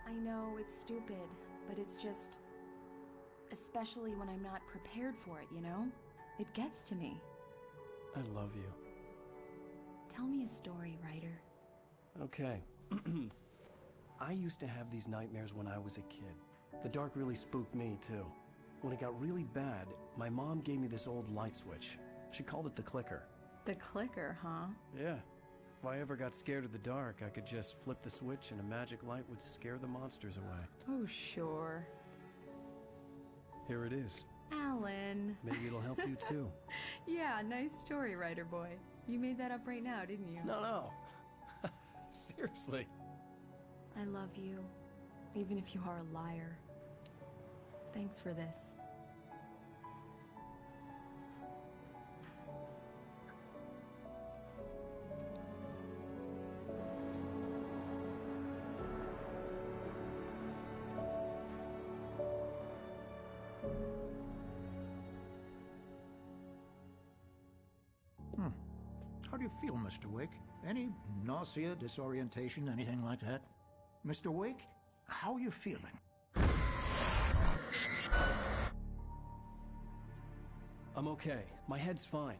I know it's stupid, but it's just... Especially when I'm not prepared for it, you know? It gets to me. I love you. Tell me a story, writer. Okay. I used to have these nightmares when I was a kid. The dark really spooked me, too. When it got really bad, my mom gave me this old light switch. She called it the clicker. The clicker, huh? Yeah. If I ever got scared of the dark, I could just flip the switch and a magic light would scare the monsters away. Oh, sure. Here it is. Alan. Maybe it'll help you, too. Yeah, nice story, writer boy. You made that up right now, didn't you? No. Seriously. I love you, even if you are a liar. Thanks for this. do you feel, Mr. Wake? Any nausea, disorientation, anything like that? Mr. Wake, how are you feeling? I'm okay. My head's fine.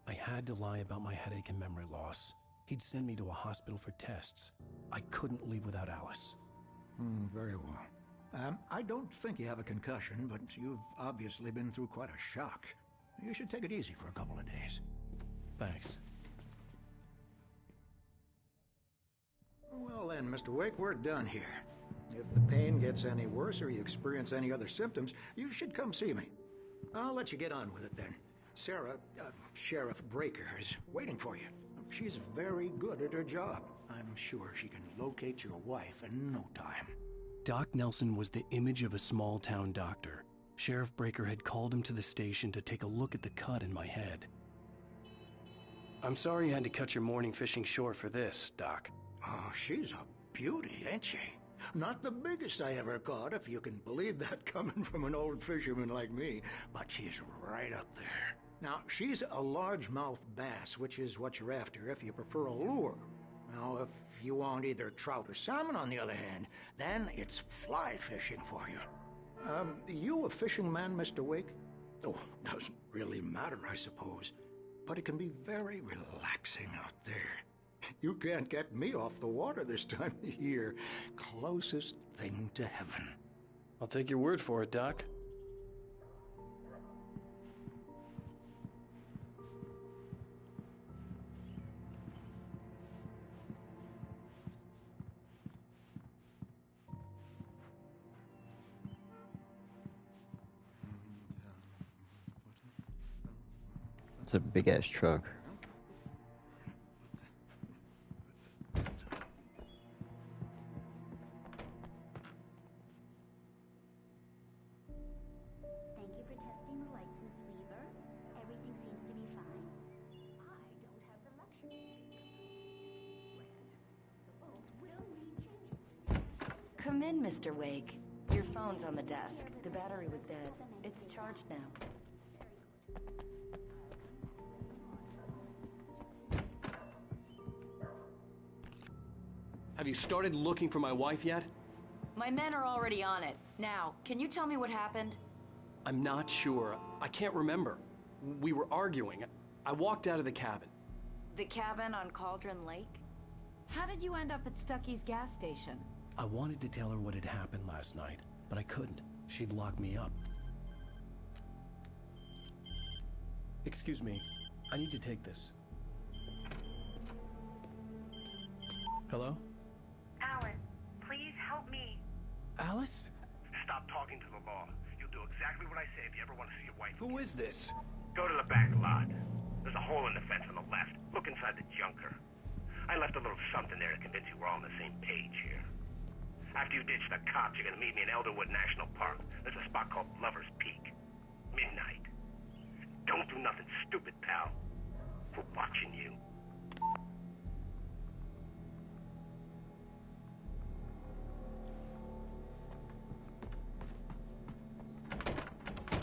I had to lie about my headache and memory loss. He'd send me to a hospital for tests. I couldn't leave without Alice. Very well. I don't think you have a concussion, but you've obviously been through quite a shock. You should take it easy for a couple of days. Thanks. Well then, Mr. Wake, we're done here. If the pain gets any worse or you experience any other symptoms, you should come see me. I'll let you get on with it then. Sarah, Sheriff Breaker, is waiting for you. She's very good at her job. I'm sure she can locate your wife in no time. Doc Nelson was the image of a small-town doctor. Sheriff Breaker had called him to the station to take a look at the cut in my head. I'm sorry you had to cut your morning fishing short for this, Doc. Oh, she's a beauty, ain't she? Not the biggest I ever caught, if you can believe that coming from an old fisherman like me, but she's right up there. Now, she's a largemouth bass, which is what you're after if you prefer a lure. Now, if you want either trout or salmon, on the other hand, then it's fly fishing for you. You a fishing man, Mr. Wake? Oh, doesn't really matter, I suppose. But it can be very relaxing out there. You can't get me off the water this time of year. Closest thing to heaven. I'll take your word for it, Doc. It's a big-ass truck. Come in, Mr. Wake. Your phone's on the desk. The battery was dead. It's charged now. Have you started looking for my wife yet? My men are already on it. Now, can you tell me what happened? I'm not sure. I can't remember. We were arguing. I walked out of the cabin. The cabin on Cauldron Lake? How did you end up at Stucky's gas station? I wanted to tell her what had happened last night, but I couldn't. She'd lock me up. Excuse me. I need to take this. Hello? Alan, please help me. Alice? Stop talking to the law. You'll do exactly what I say if you ever want to see your wife. Who is this? Go to the back lot. There's a hole in the fence on the left. Look inside the junker. I left a little something there to convince you we're all on the same page here. After you ditch the cops, you're gonna meet me in Elderwood National Park. There's a spot called Lover's Peak. Midnight. Don't do nothing stupid, pal. We're watching you.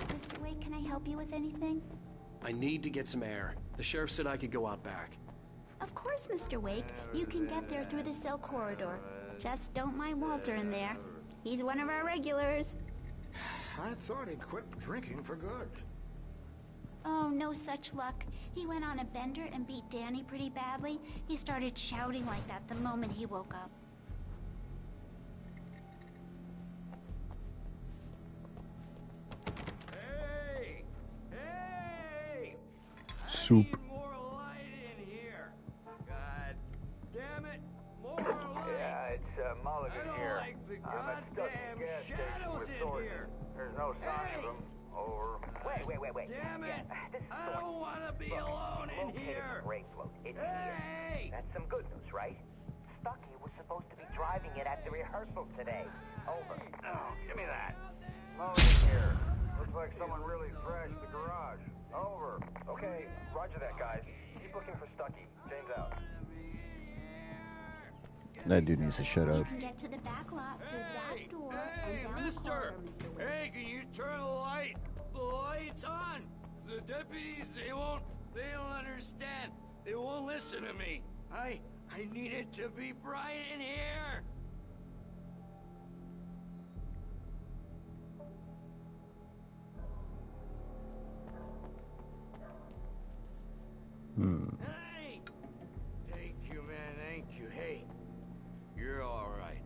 Mr. Wake, can I help you with anything? I need to get some air. The sheriff said I could go out back. Of course, Mr. Wake. You can get there through the cell corridor. Just don't mind Walter in there. He's one of our regulars. I thought he'd quit drinking for good. Oh, no such luck. He went on a bender and beat Danny pretty badly. He started shouting like that the moment he woke up. Hey! Hey! Soup. I need more light in here. God damn it! More light! Yeah, it's Mulligan I don't here. like the I'm at Stucky's goddamn gas station shadows with in Thornton. here. There's no sign of Hey! him. Over. Wait. Damn it! Yeah, this is I Thornton. don't want to be Look, alone in located here. the grain float. It's Hey! here. That's some good news, right? Stucky was supposed to be driving it at the rehearsal today. Over. Oh, give me that. Mulligan here. Looks like someone really thrashed the garage. Over. Okay, roger that, guys. Keep looking for Stucky. James out. That dude needs to shut You up. can get to the back lot through that door Hey, and down the mister! corridor, Mr. Wake. Hey, can you turn the light? The light's on! The deputies, they don't understand. It won't listen to me. I need it to be bright in here. Hey! Thank you, man, thank you. Hey, you're alright.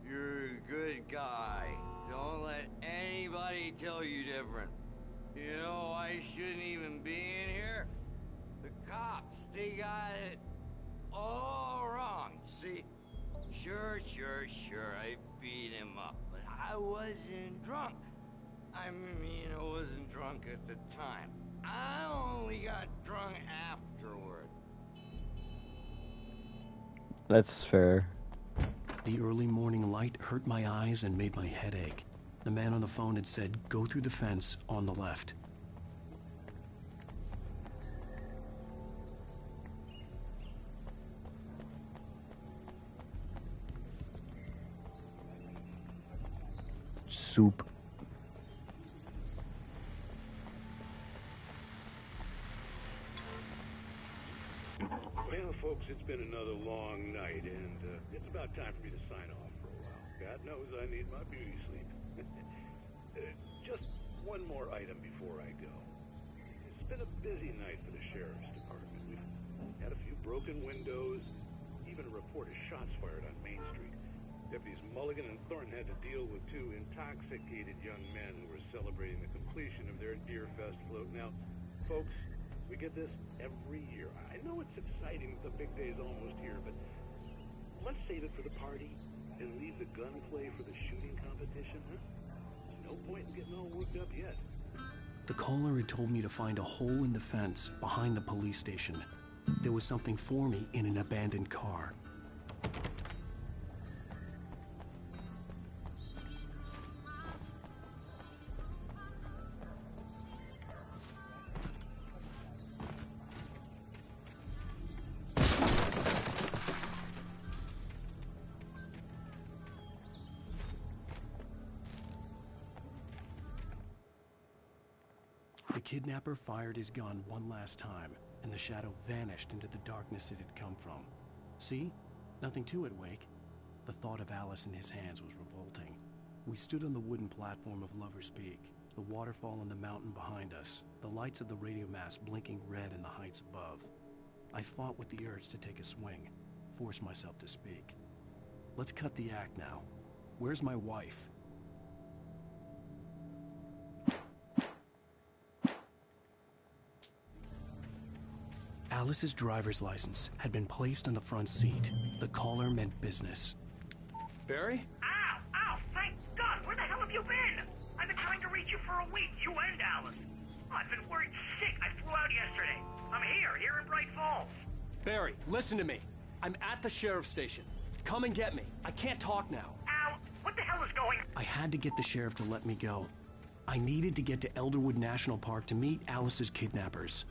You're a good guy. Don't let anybody tell you different. You know, I shouldn't even be in here. The cops, they got it all wrong. See? Sure, I beat him up, but I wasn't drunk. I mean, I wasn't drunk at the time. I only got drunk afterward. That's fair. The early morning light hurt my eyes and made my head ache. The man on the phone had said, go through the fence on the left. Soup. Well, folks, it's been another long night, and it's about time for me to sign off for a while. God knows I need my beauty sleep. Just one more item before I go. It's been a busy night for the Sheriff's Department. We've had a few broken windows, even a report of shots fired on Main Street. Deputies Mulligan and Thornton had to deal with two intoxicated young men who were celebrating the completion of their Deerfest float. Now, folks, we get this every year. I know it's exciting that the big day's almost here, but let's save it for the party and leave the gunplay for the shooting competition, huh? There's no point in getting all worked up yet. The caller had told me to find a hole in the fence behind the police station. There was something for me in an abandoned car. The kidnapper fired his gun one last time, and the shadow vanished into the darkness it had come from. See? Nothing to it, Wake. The thought of Alice in his hands was revolting. We stood on the wooden platform of Lover's Peak, the waterfall on the mountain behind us, the lights of the radio mast blinking red in the heights above. I fought with the urge to take a swing, force myself to speak. Let's cut the act now. Where's my wife? Alice's driver's license had been placed on the front seat. The caller meant business. Barry? Ow! Ow! Thank God! Where the hell have you been? I've been trying to reach you for a week, you and Alice. Oh, I've been worried sick. I flew out yesterday. I'm here in Bright Falls. Barry, listen to me. I'm at the sheriff's station. Come and get me. I can't talk now. Ow! What the hell is going on? I had to get the sheriff to let me go. I needed to get to Elderwood National Park to meet Alice's kidnappers.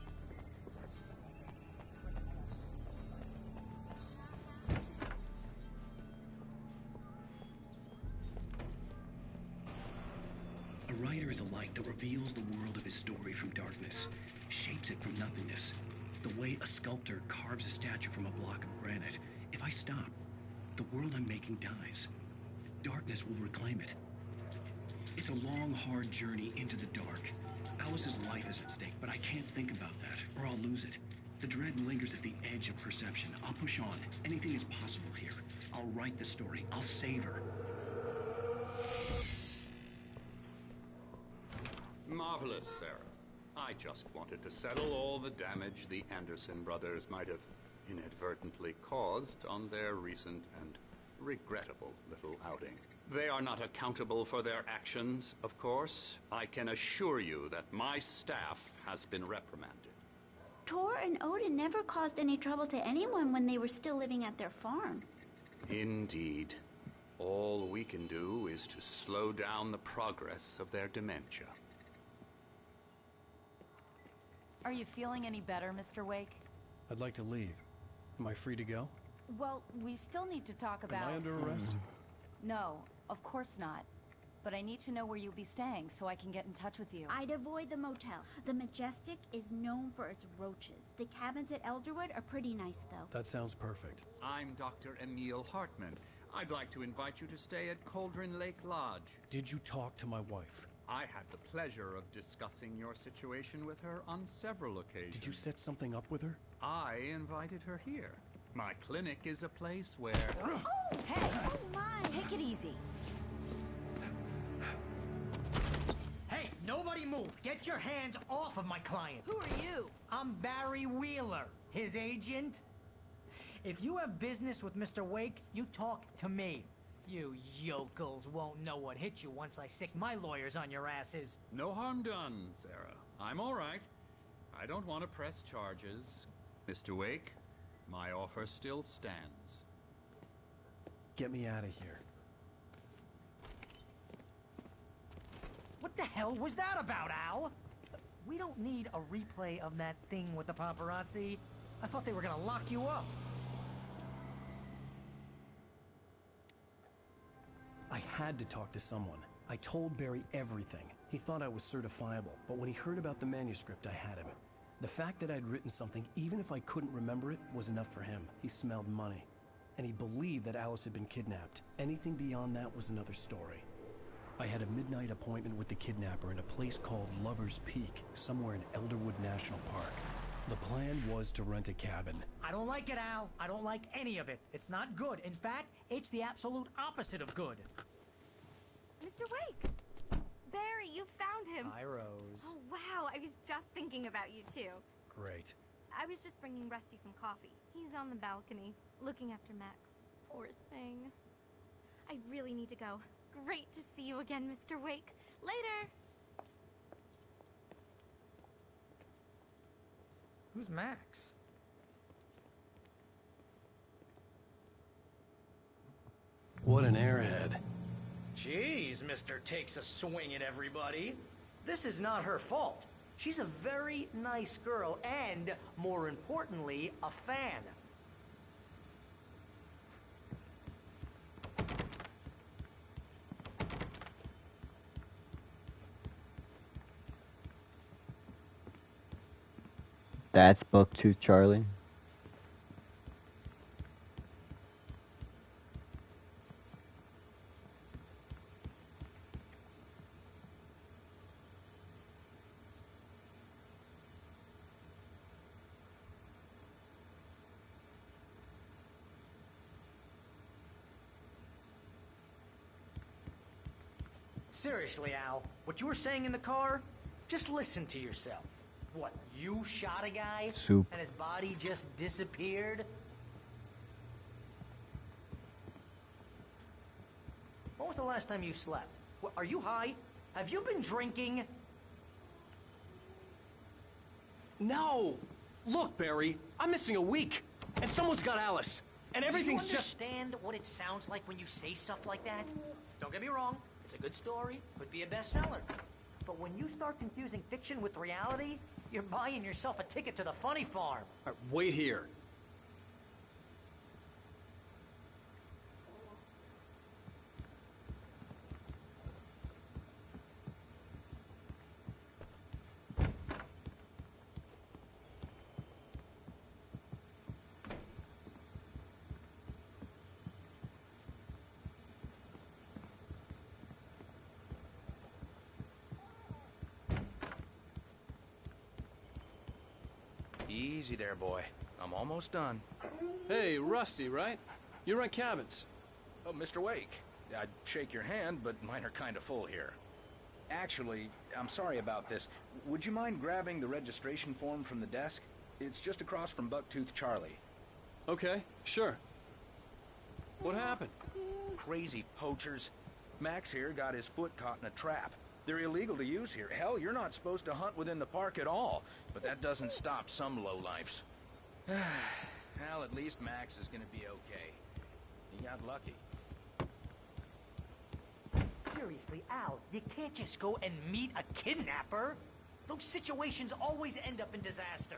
A writer is a light that reveals the world of his story from darkness, shapes it from nothingness. The way a sculptor carves a statue from a block of granite. If I stop, the world I'm making dies. Darkness will reclaim it. It's a long, hard journey into the dark. Alice's life is at stake, but I can't think about that, or I'll lose it. The dread lingers at the edge of perception. I'll push on. Anything is possible here. I'll write the story. I'll save her. Marvelous, Sarah. I just wanted to settle all the damage the Anderson brothers might have inadvertently caused on their recent and regrettable little outing. They are not accountable for their actions, of course. I can assure you that my staff has been reprimanded. Tor and Odin never caused any trouble to anyone when they were still living at their farm. Indeed. All we can do is to slow down the progress of their dementia. Are you feeling any better, Mr. Wake? I'd like to leave. Am I free to go? Well, we still need to talk about... Am I under arrest? No, of course not. but I need to know where you'll be staying so I can get in touch with you. I'd avoid the motel. The Majestic is known for its roaches. The cabins at Elderwood are pretty nice, though. That sounds perfect. I'm Dr. Emil Hartman. I'd like to invite you to stay at Cauldron Lake Lodge. Did you talk to my wife? I had the pleasure of discussing your situation with her on several occasions. Did you set something up with her? I invited her here. My clinic is a place where... Oh, hey! Oh, my! Take it easy. Hey, nobody move! Get your hands off of my client! Who are you? I'm Barry Wheeler, his agent. If you have business with Mr. Wake, you talk to me. You yokels won't know what hit you once I sick my lawyers on your asses. No harm done, Sarah. I'm all right. I don't want to press charges. Mr. Wake, my offer still stands. Get me out of here. What the hell was that about, Al? We don't need a replay of that thing with the paparazzi. I thought they were gonna lock you up. I had to talk to someone. I told Barry everything. He thought I was certifiable, but when he heard about the manuscript, I had him. The fact that I'd written something, even if I couldn't remember it, was enough for him. He smelled money. And he believed that Alice had been kidnapped. Anything beyond that was another story. I had a midnight appointment with the kidnapper in a place called Lover's Peak, somewhere in Elderwood National Park. The plan was to rent a cabin. I don't like it, Al. I don't like any of it. It's not good. In fact, it's the absolute opposite of good. Mr. Wake! Barry, you found him! Hi, Rose. Oh, wow. I was just thinking about you, too. Great. I was just bringing Rusty some coffee. He's on the balcony, looking after Max. Poor thing. I really need to go. Great to see you again, Mr. Wake. Later! Who's Max? What an airhead. Jeez, Mr. Takes a swing at everybody. This is not her fault. She's a very nice girl and, more importantly, a fan. That's Bucktooth Charlie. Seriously, Al, what you were saying in the car, just listen to yourself. What, you shot a guy? Soup. And his body just disappeared? When was the last time you slept? What, are you high? Have you been drinking? No! Look, Barry, I'm missing a week, and someone's got Alice, and everything's just... Do you understand what it sounds like when you say stuff like that? Don't get me wrong, it's a good story, could be a bestseller. But when you start confusing fiction with reality, you're buying yourself a ticket to the funny farm. All right, wait here. Easy there, boy. I'm almost done. Hey, Rusty, right? You rent cabins. Oh, Mr. Wake. I'd shake your hand, but mine are kind of full here. Actually, I'm sorry about this. Would you mind grabbing the registration form from the desk? It's just across from Bucktooth Charlie. Okay, sure. What happened? Crazy poachers. Max here got his foot caught in a trap. They're illegal to use here. Hell, you're not supposed to hunt within the park at all. But that doesn't stop some lowlifes. Well, at least Max is gonna be okay. He got lucky. Seriously, Al, you can't just go and meet a kidnapper. Those situations always end up in disaster.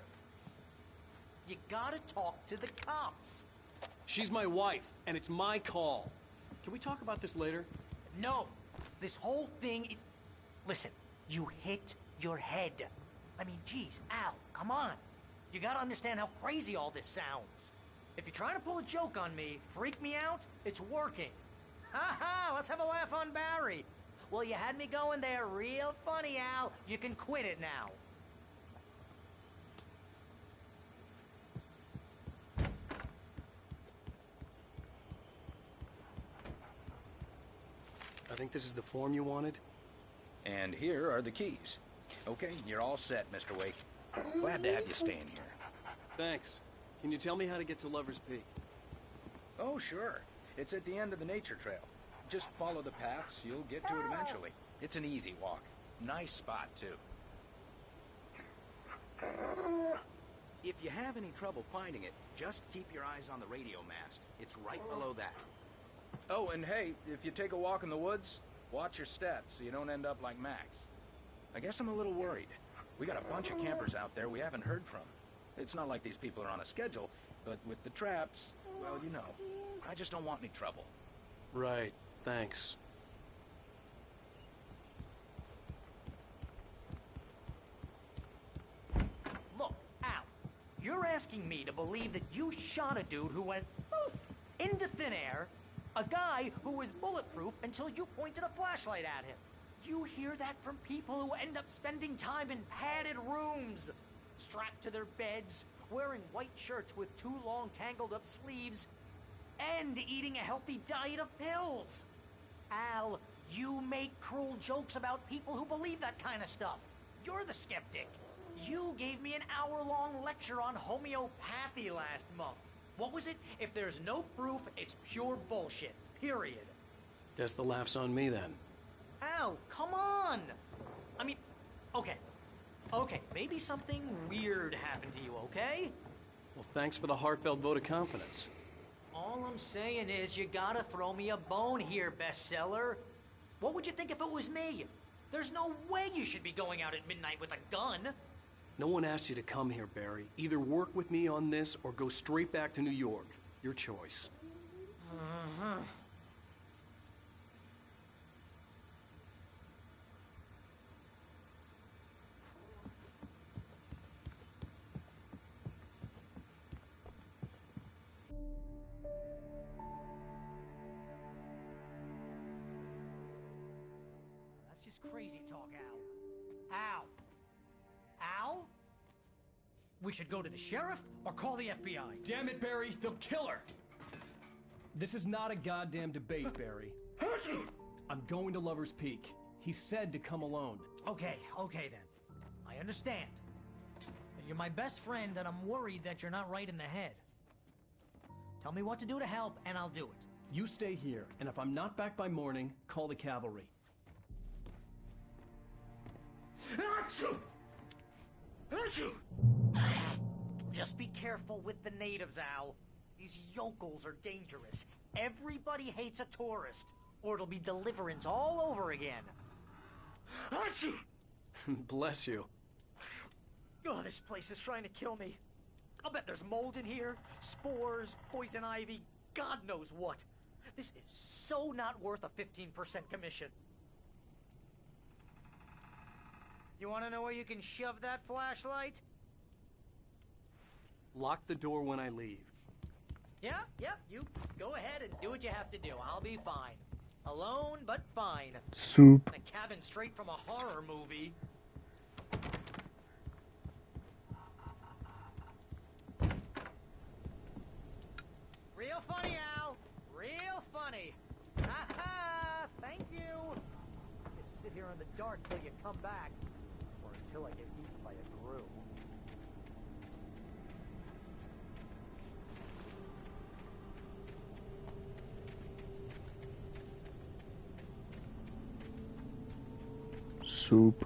You gotta talk to the cops. She's my wife, and it's my call. Can we talk about this later? No, This whole thing... Listen, you hit your head. I mean, geez, Al, come on. You gotta understand how crazy all this sounds. If you're trying to pull a joke on me, freak me out, it's working. Ha ha, let's have a laugh on Barry. Well, you had me going there real funny, Al. You can quit it now. I think this is the form you wanted. And here are the keys. Okay, you're all set, Mr. Wake. Glad to have you staying here. Thanks. Can you tell me how to get to Lover's Peak? Oh, sure. It's at the end of the nature trail. Just follow the paths, you'll get to it eventually. It's an easy walk. Nice spot, too. If you have any trouble finding it, just keep your eyes on the radio mast. It's right below that. Oh, and hey, if you take a walk in the woods, watch your steps so you don't end up like Max. I guess I'm a little worried. We got a bunch of campers out there we haven't heard from. It's not like these people are on a schedule, but with the traps, well, you know, I just don't want any trouble. Right, thanks. Look, Al, you're asking me to believe that you shot a dude who went poof into thin air, a guy who was bulletproof until you pointed a flashlight at him. You hear that from people who end up spending time in padded rooms, strapped to their beds, wearing white shirts with too long tangled up sleeves, and eating a healthy diet of pills. Al, you make cruel jokes about people who believe that kind of stuff. You're the skeptic. You gave me an hour-long lecture on homeopathy last month. What was it? If there's no proof, it's pure bullshit. Period. Guess the laugh's on me then. Al, come on! I mean, okay. Okay, maybe something weird happened to you, okay? Well, thanks for the heartfelt vote of confidence. All I'm saying is you gotta throw me a bone here, bestseller. What would you think if it was me? There's no way you should be going out at midnight with a gun. No one asked you to come here, Barry. Either work with me on this or go straight back to New York. Your choice. Uh-huh. That's just crazy talk, Al. Al! Al? We should go to the sheriff or call the FBI. Damn it, Barry, they'll kill her! This is not a goddamn debate, Barry. I'm going to Lover's Peak. He said to come alone. Okay then. I understand. You're my best friend, and I'm worried that you're not right in the head. Tell me what to do to help, and I'll do it. You stay here, and if I'm not back by morning, call the cavalry. Just be careful with the natives, Al. These yokels are dangerous. Everybody hates a tourist, or it'll be Deliverance all over again. Bless you. Oh, this place is trying to kill me. I'll bet there's mold in here, spores, poison ivy, God knows what. This is so not worth a 15% commission. You want to know where you can shove that flashlight? Lock the door when I leave. Yeah, you go ahead and do what you have to do. I'll be fine. Alone, but fine. Soup. In a cabin straight from a horror movie. Real funny, Al. Real funny. Ha ha! Thank you. Just sit here in the dark till you come back. Or until I get eaten by a grue. Soup.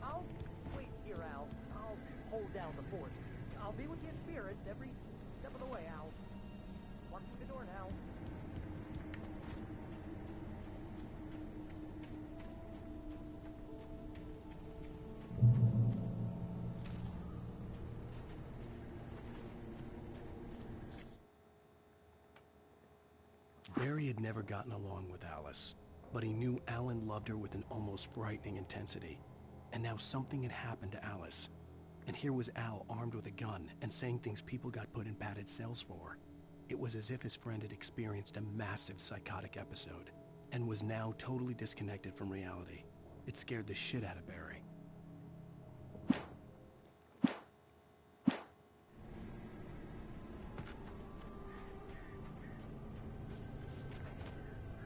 I'll wait here, Al. I'll hold down the fort. I'll be with you in spirit every step of the way, Al. Walk through the door now. Barry had never gotten along with Alice, but he knew Alan loved her with an almost frightening intensity. And now something had happened to Alice. And here was Al armed with a gun and saying things people got put in padded cells for. It was as if his friend had experienced a massive psychotic episode and was now totally disconnected from reality. It scared the shit out of Barry.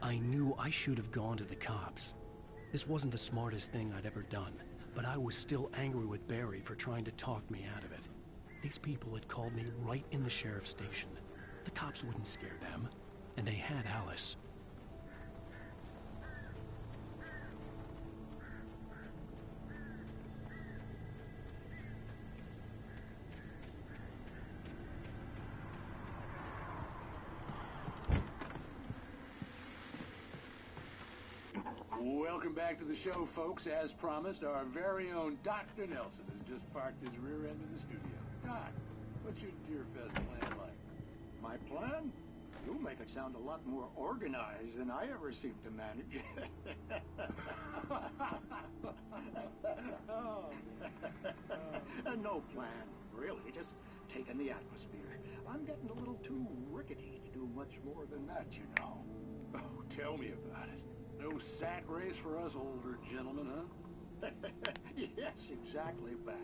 I knew I should have gone to the cops. This wasn't the smartest thing I'd ever done, but I was still angry with Barry for trying to talk me out of it. These people had called me right in the sheriff's station. The cops wouldn't scare them, and they had Alice. Welcome back to the show, folks. As promised, our very own Dr. Nelson has just parked his rear end in the studio. Doc, what's your Deerfest plan like? My plan? You make it sound a lot more organized than I ever seem to manage. No plan, really. Just taking the atmosphere. I'm getting a little too rickety to do much more than that, you know. Oh, tell me about it. No sack race for us older gentlemen, huh? Yes, exactly, Pat.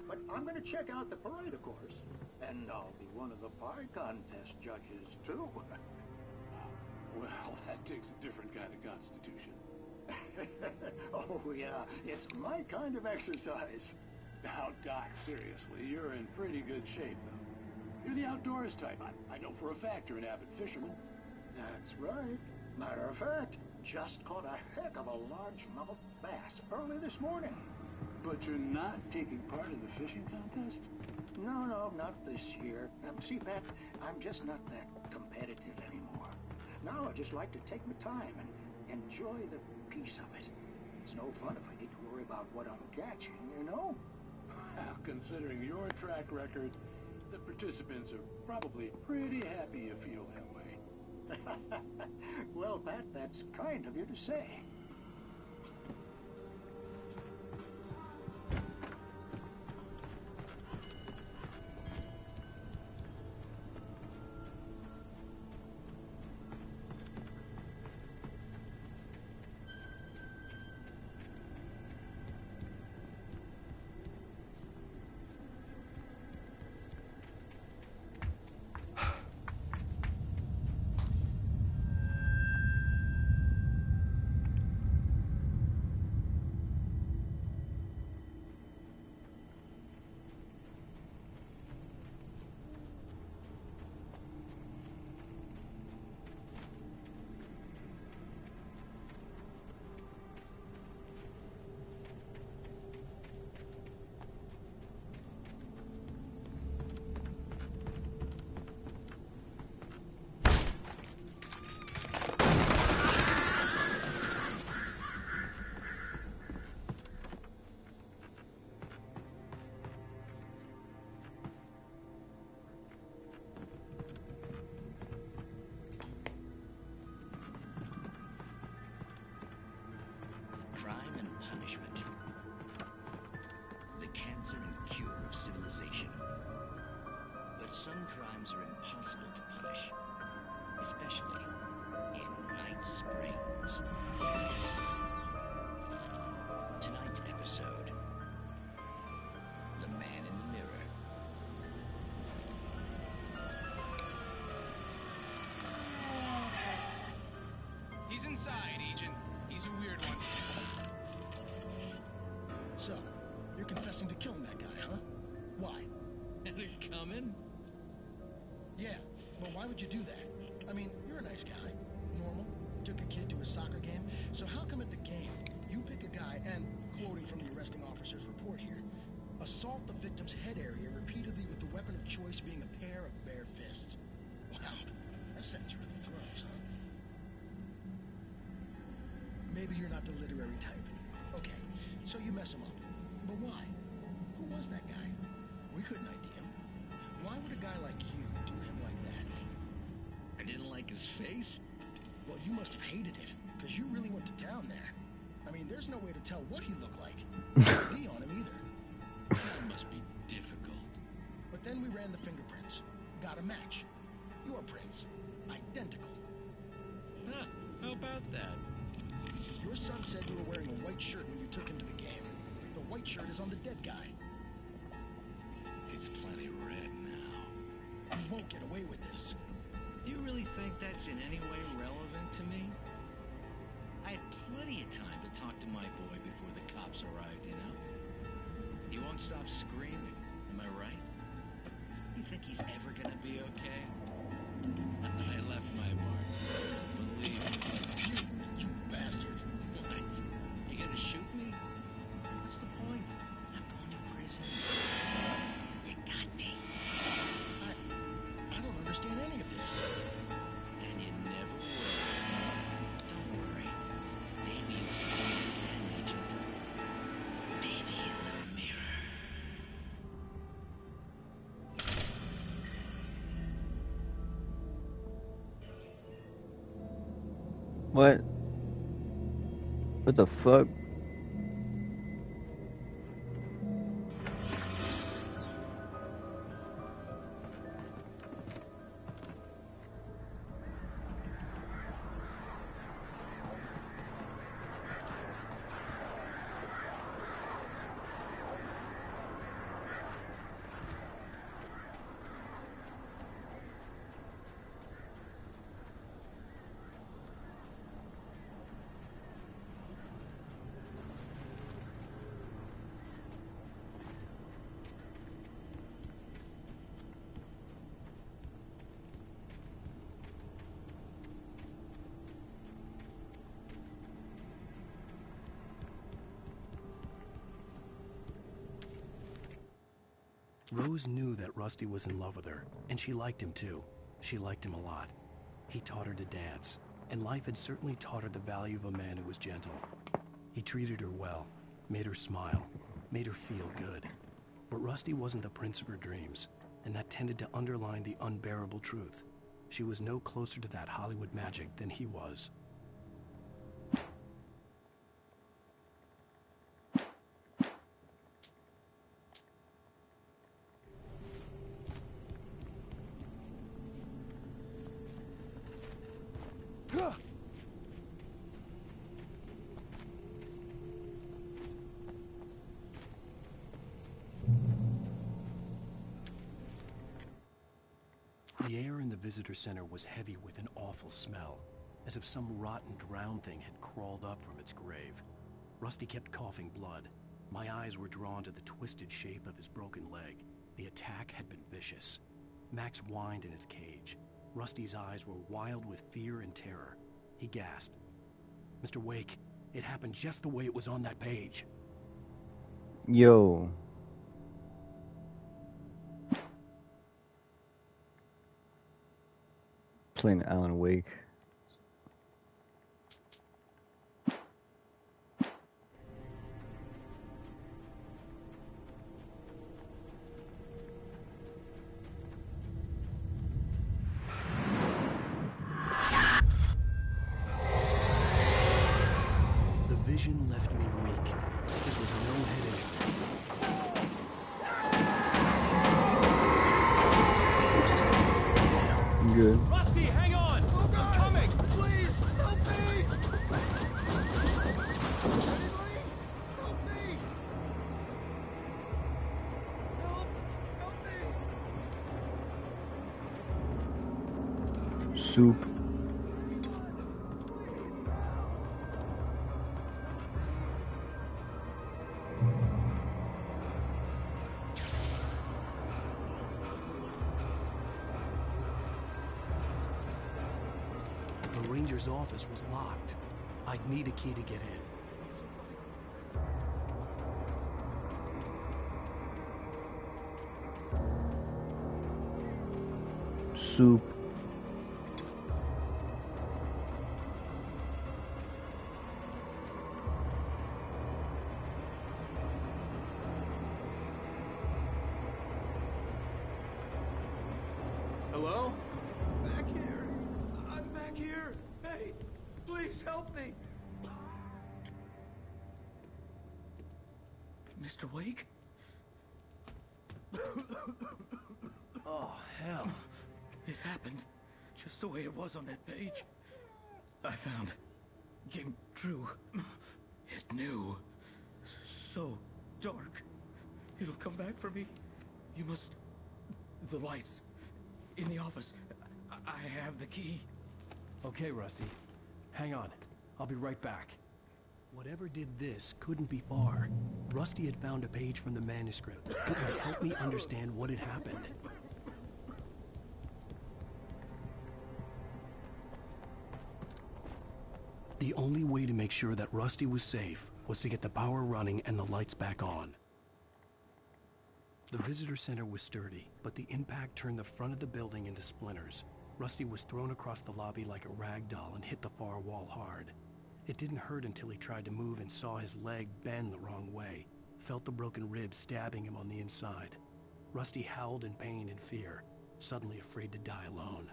But I'm going to check out the parade, of course. And I'll be one of the pie contest judges, too. Well, that takes a different kind of constitution. Oh, yeah. It's my kind of exercise. Now, Doc, seriously, you're in pretty good shape, though. You're the outdoors type. I know for a fact you're an avid fisherman. That's right. Matter of fact, just caught a heck of a largemouth bass early this morning. But you're not taking part in the fishing contest? No, not this year. See, Pat, I'm just not that competitive anymore. Now I just like to take my time and enjoy the peace of it. It's no fun if I need to worry about what I'm catching, you know? Well, considering your track record, the participants are probably pretty happy you feel that way. Well, Pat, that's kind of you to say. Crime and punishment. The cancer and cure of civilization. But some crimes are impossible to punish, especially in Night Springs. Tonight's episode, The Man in the Mirror. He's inside, Agent. He's a weird one. So, you're confessing to killing that guy, huh? Why? And he's coming? Yeah, but why would you do that? I mean, you're a nice guy. Normal. Took a kid to a soccer game. So how come at the game, you pick a guy and, quoting from the arresting officer's report here, assault assault the victim's head area repeatedly with the weapon of choice being a pair of bare fists. Wow, that sentence really throws, huh? Maybe you're not the literary type. Okay, so you mess him up. But why? Who was that guy? We couldn't ID him. Why would a guy like you do him like that? I didn't like his face? Well, you must have hated it, because you really went to town there. I mean, there's no way to tell what he looked like. No ID on him either. That must be difficult. But then we ran the fingerprints. Got a match. Your prints. Identical. Huh, how about that? Your son said you were wearing a white shirt when you took him to the game. The white shirt is on the dead guy. It's plenty red now. You won't get away with this. Do you really think that's in any way relevant to me? I had plenty of time to talk to my boy before the cops arrived, you know? He won't stop screaming, am I right? You think he's ever gonna be okay? I left my mark. Believe me. You bastard. What? You gonna shoot me? What's the point? I'm going to prison. You got me. I don't understand any of this. And you never will. Don't worry. Maybe you'll see me again, Agent. Maybe in the mirror. What? What the fuck? Rose knew that Rusty was in love with her, and she liked him too. She liked him a lot. He taught her to dance, and life had certainly taught her the value of a man who was gentle. He treated her well, made her smile, made her feel good. But Rusty wasn't the prince of her dreams, and that tended to underline the unbearable truth. She was no closer to that Hollywood magic than he was. The air in the visitor center was heavy with an awful smell, as if some rotten drowned thing had crawled up from its grave. Rusty kept coughing blood. My eyes were drawn to the twisted shape of his broken leg. The attack had been vicious. Max whined in his cage. Rusty's eyes were wild with fear and terror. He gasped. "Mr. Wake, it happened just the way it was on that page." Yo. Playing Alan Wake. The vision left me weak. This was no head injury. Good. Rusty, hang on! I'm coming! Please, help me! Help me! Help me! Soup. The ranger's office was locked. I'd need a key to get in. Soup. Hello? Back here. I'm back here. Hey, please help me. Mr. Wake? Oh, hell. It happened just the way it was on that page. I found. Came true. It knew. So dark. It'll come back for me. You must... The lights. In the office. I have the key. Okay, Rusty. Hang on. I'll be right back. Whatever did this couldn't be far. Rusty had found a page from the manuscript that would help me understand what had happened. The only way to make sure that Rusty was safe was to get the power running and the lights back on. The visitor center was sturdy, but the impact turned the front of the building into splinters. Rusty was thrown across the lobby like a rag doll and hit the far wall hard. It didn't hurt until he tried to move and saw his leg bend the wrong way, felt the broken ribs stabbing him on the inside. Rusty howled in pain and fear, suddenly afraid to die alone.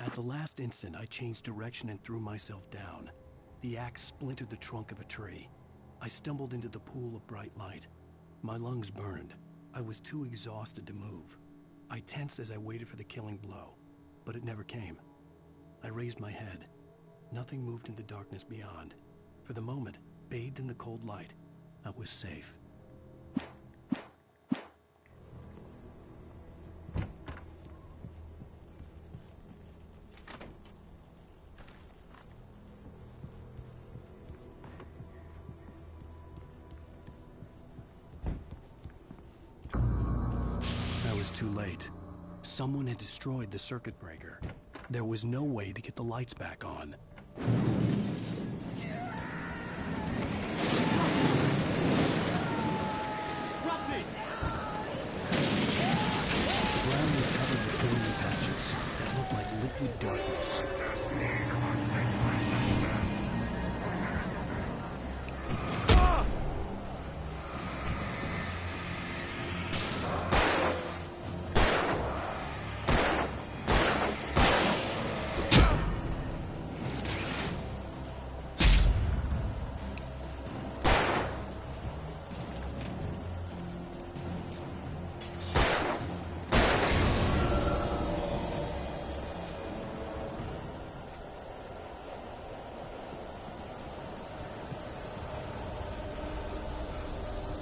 At the last instant, I changed direction and threw myself down. The axe splintered the trunk of a tree. I stumbled into the pool of bright light. My lungs burned. I was too exhausted to move. I tensed as I waited for the killing blow, but it never came. I raised my head. Nothing moved in the darkness beyond. For the moment, bathed in the cold light, I was safe. Too late. Someone had destroyed the circuit breaker. There was no way to get the lights back on. Rusty! The ground was covered with oily patches that looked like liquid darkness.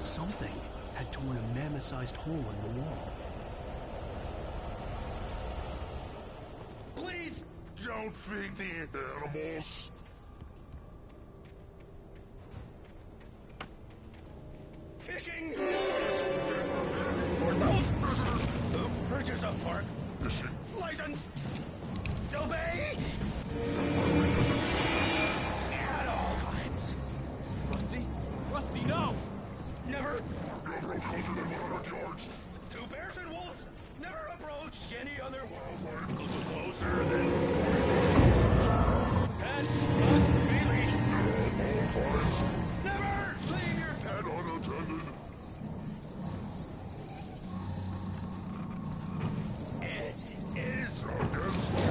Something had torn a mammoth-sized hole in the wall. Please don't feed the animals. Fishing! For those visitors who purchase a park fishing license, obey! At all times. Rusty? Rusty, no! Never. Never closer than 100 yards. Two bears and wolves never approached any other wildlife closer than. Pets must be leashed. At all times. Never leave your pet unattended. It is against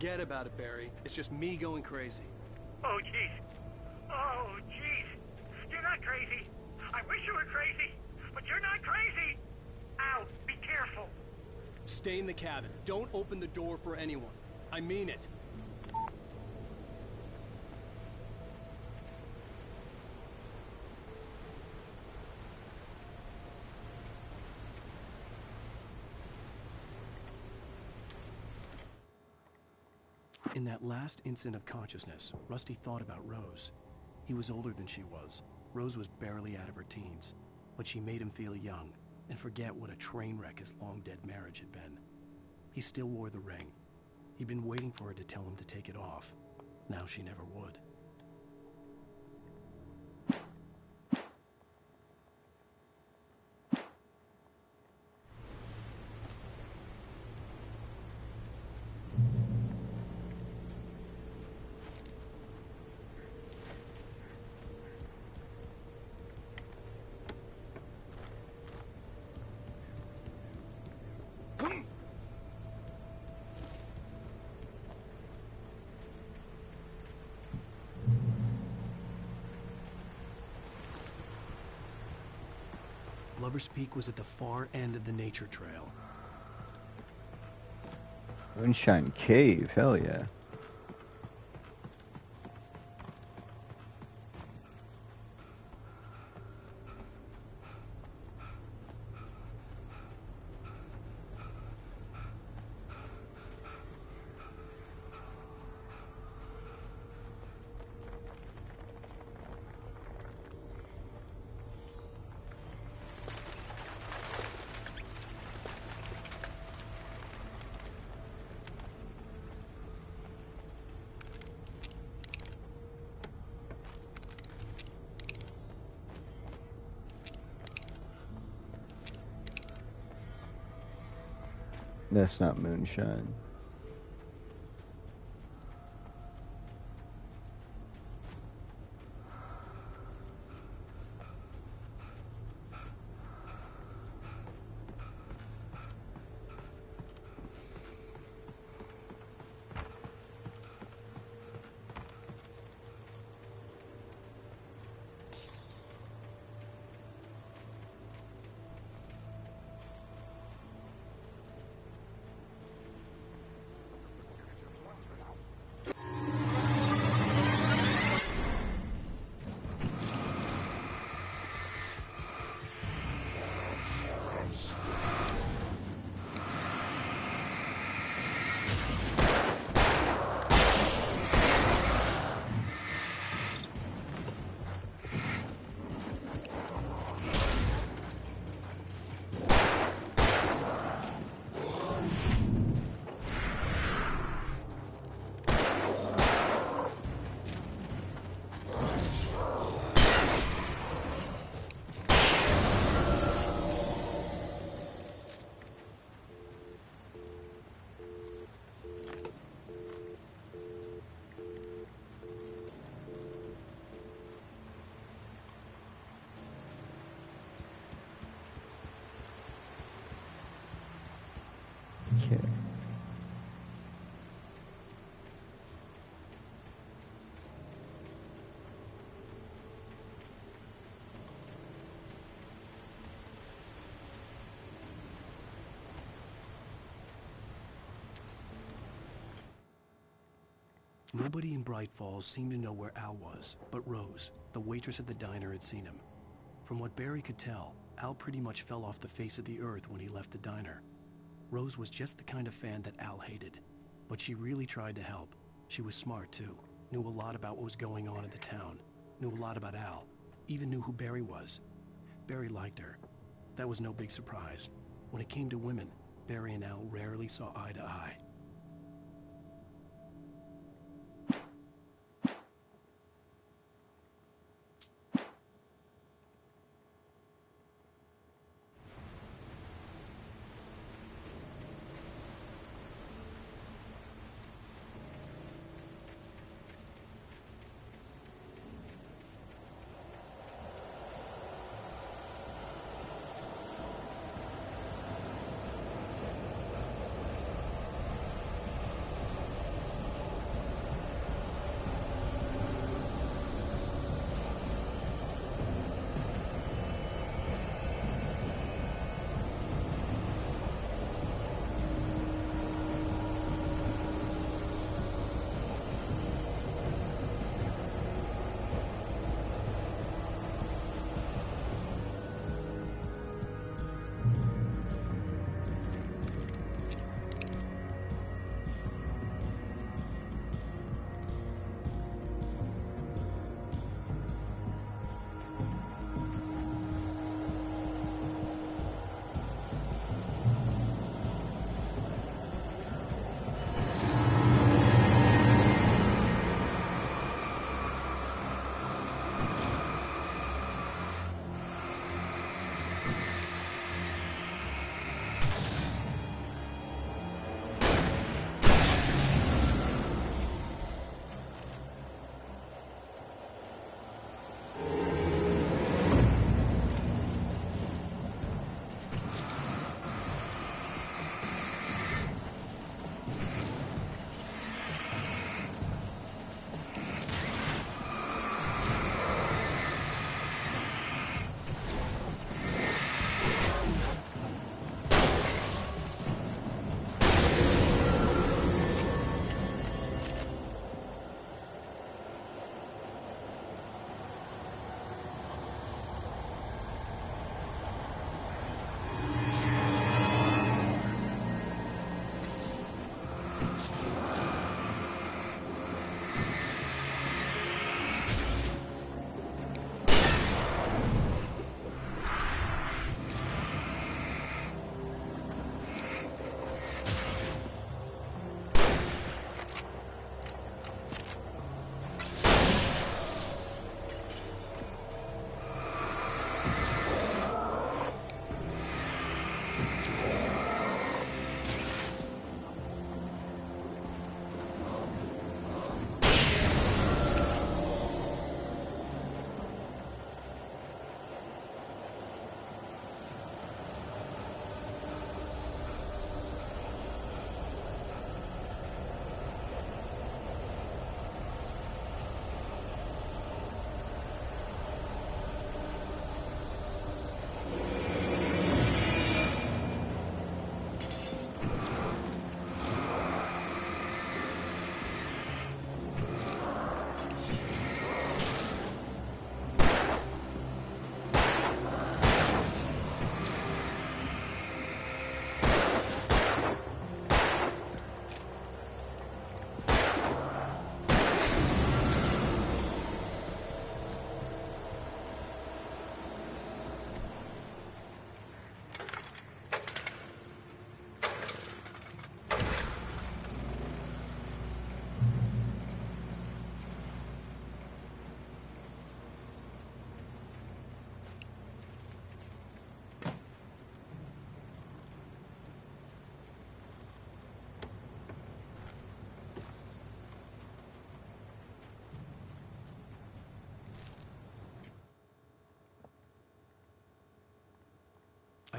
Forget about it, Barry. It's just me going crazy. Oh, jeez. Oh, jeez. You're not crazy. I wish you were crazy, but you're not crazy. Ow, be careful. Stay in the cabin. Don't open the door for anyone. I mean it. In that last instant of consciousness, Rusty thought about Rose. He was older than she was. Rose was barely out of her teens, but she made him feel young and forget what a train wreck his long-dead marriage had been. He still wore the ring. He'd been waiting for her to tell him to take it off. Now she never would. Lover's Peak was at the far end of the nature trail. Moonshine Cave, hell yeah. That's not moonshine. Okay. Nobody in Bright Falls seemed to know where Al was, but Rose, the waitress at the diner, had seen him. From what Barry could tell, Al pretty much fell off the face of the earth when he left the diner. Rose was just the kind of fan that Al hated, but she really tried to help. She was smart, too, knew a lot about what was going on in the town, knew a lot about Al, even knew who Barry was. Barry liked her. That was no big surprise. When it came to women, Barry and Al rarely saw eye to eye.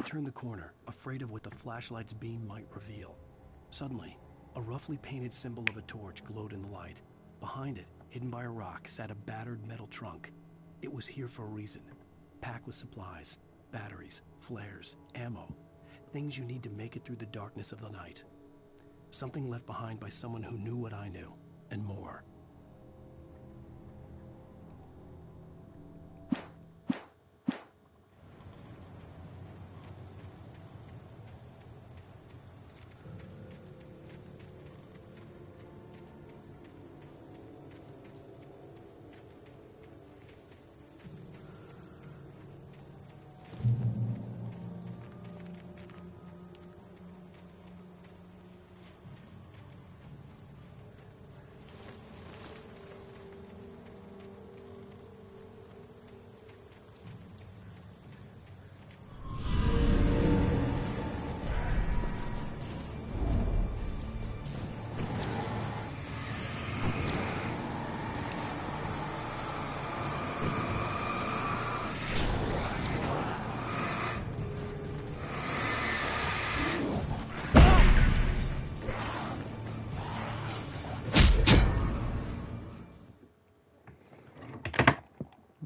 turned the corner, afraid of what the flashlight's beam might reveal. Suddenly, a roughly painted symbol of a torch glowed in the light. Behind it, hidden by a rock, sat a battered metal trunk. It was here for a reason. Packed with supplies, batteries, flares, ammo. Things you need to make it through the darkness of the night. Something left behind by someone who knew what I knew, and more.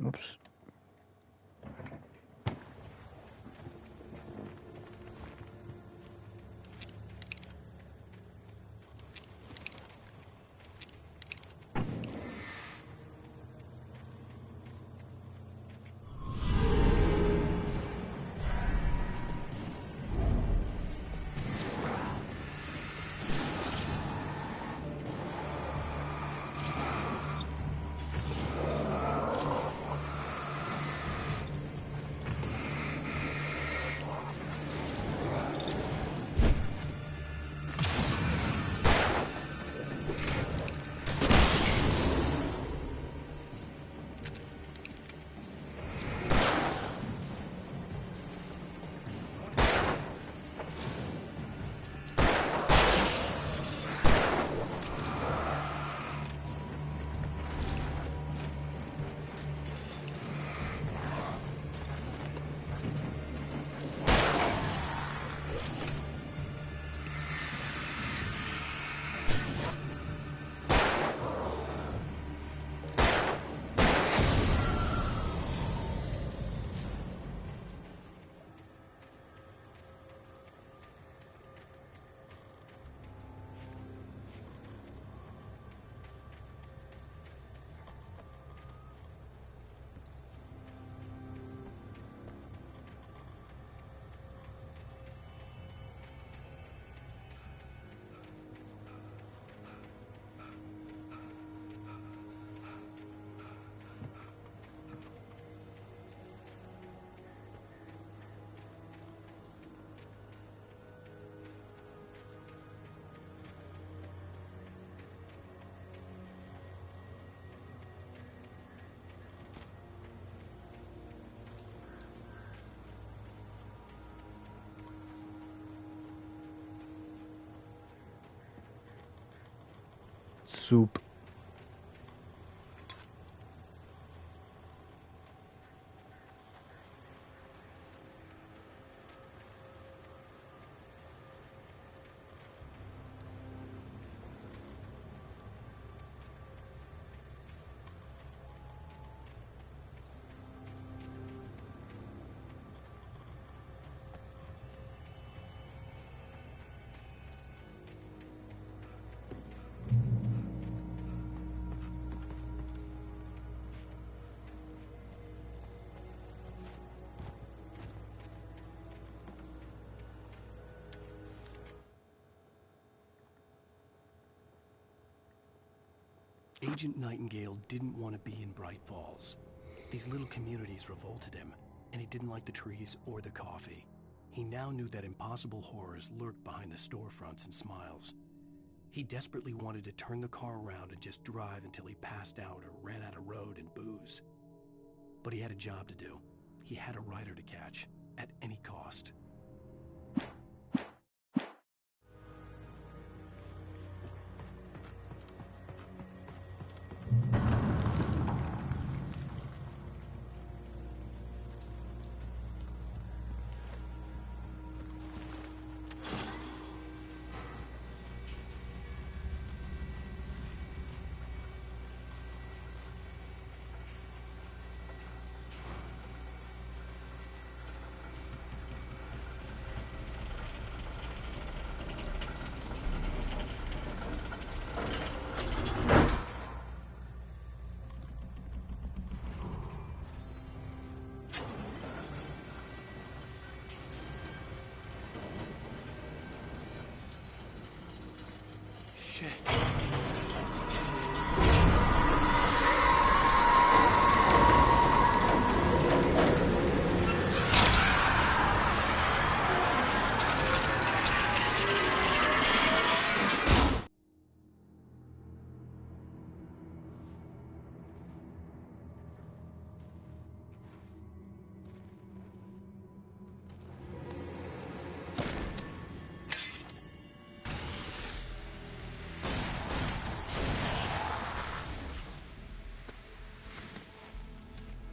Oops. Soup. Agent Nightingale didn't want to be in Bright Falls. These little communities revolted him, and he didn't like the trees or the coffee. He now knew that impossible horrors lurked behind the storefronts and smiles. He desperately wanted to turn the car around and just drive until he passed out or ran out of road and booze. But he had a job to do. He had a rider to catch, at any cost. Shit.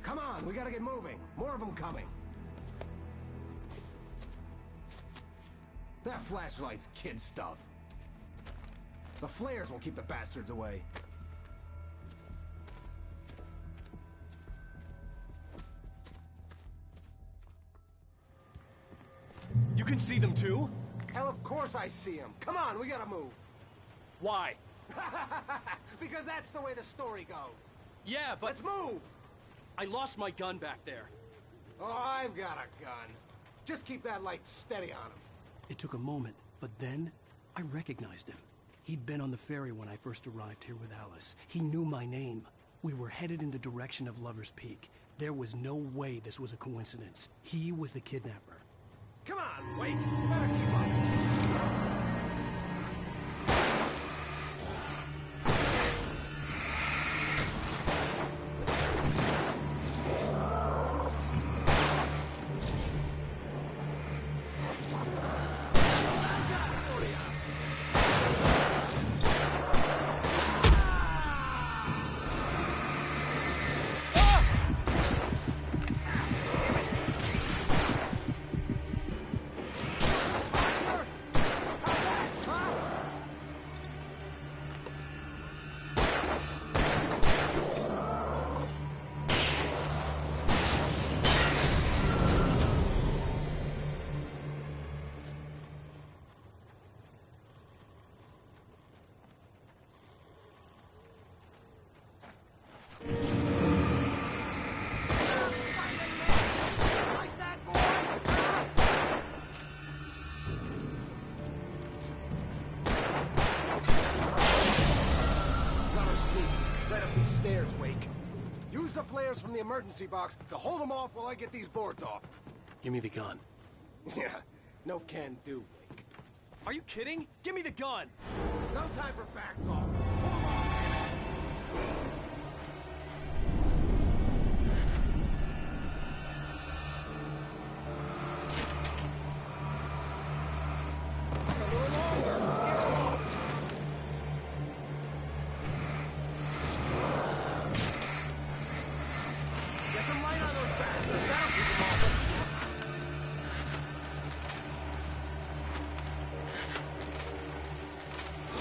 Come on, we gotta get moving. More of them coming. That flashlight's kid stuff. The flares will keep the bastards away. You can see them too? Hell, of course I see them. Come on, we gotta move. Why? Because that's the way the story goes. Yeah, but... Let's move! I lost my gun back there. Oh, I've got a gun. Just keep that light steady on him. It took a moment, but then I recognized him. He'd been on the ferry when I first arrived here with Alice. He knew my name. We were headed in the direction of Lover's Peak. There was no way this was a coincidence. He was the kidnapper. Come on, Wake! You better keep up. Stairs, Wake. Use the flares from the emergency box to hold them off while I get these boards off. Give me the gun. Yeah, no can do, Wake. Are you kidding? Give me the gun! No time for back talk. Pull 'em off, man. Just a little longer. Scare 'em off. Get some light on those bastards. That'll keep them off.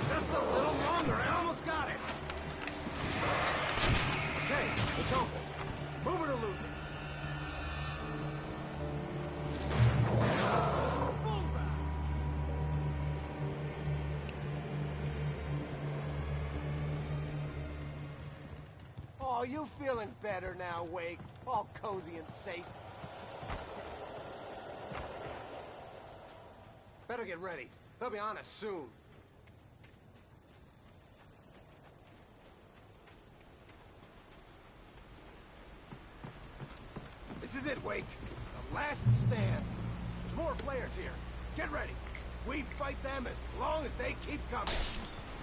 Just a little longer. I almost got it. Okay, it's open. Move it or lose it. Oh, you feeling better now, Wake? All cozy and safe. Better get ready. They'll be on us soon. This is it, Wake. The last stand. There's more players here. Get ready. We fight them as long as they keep coming.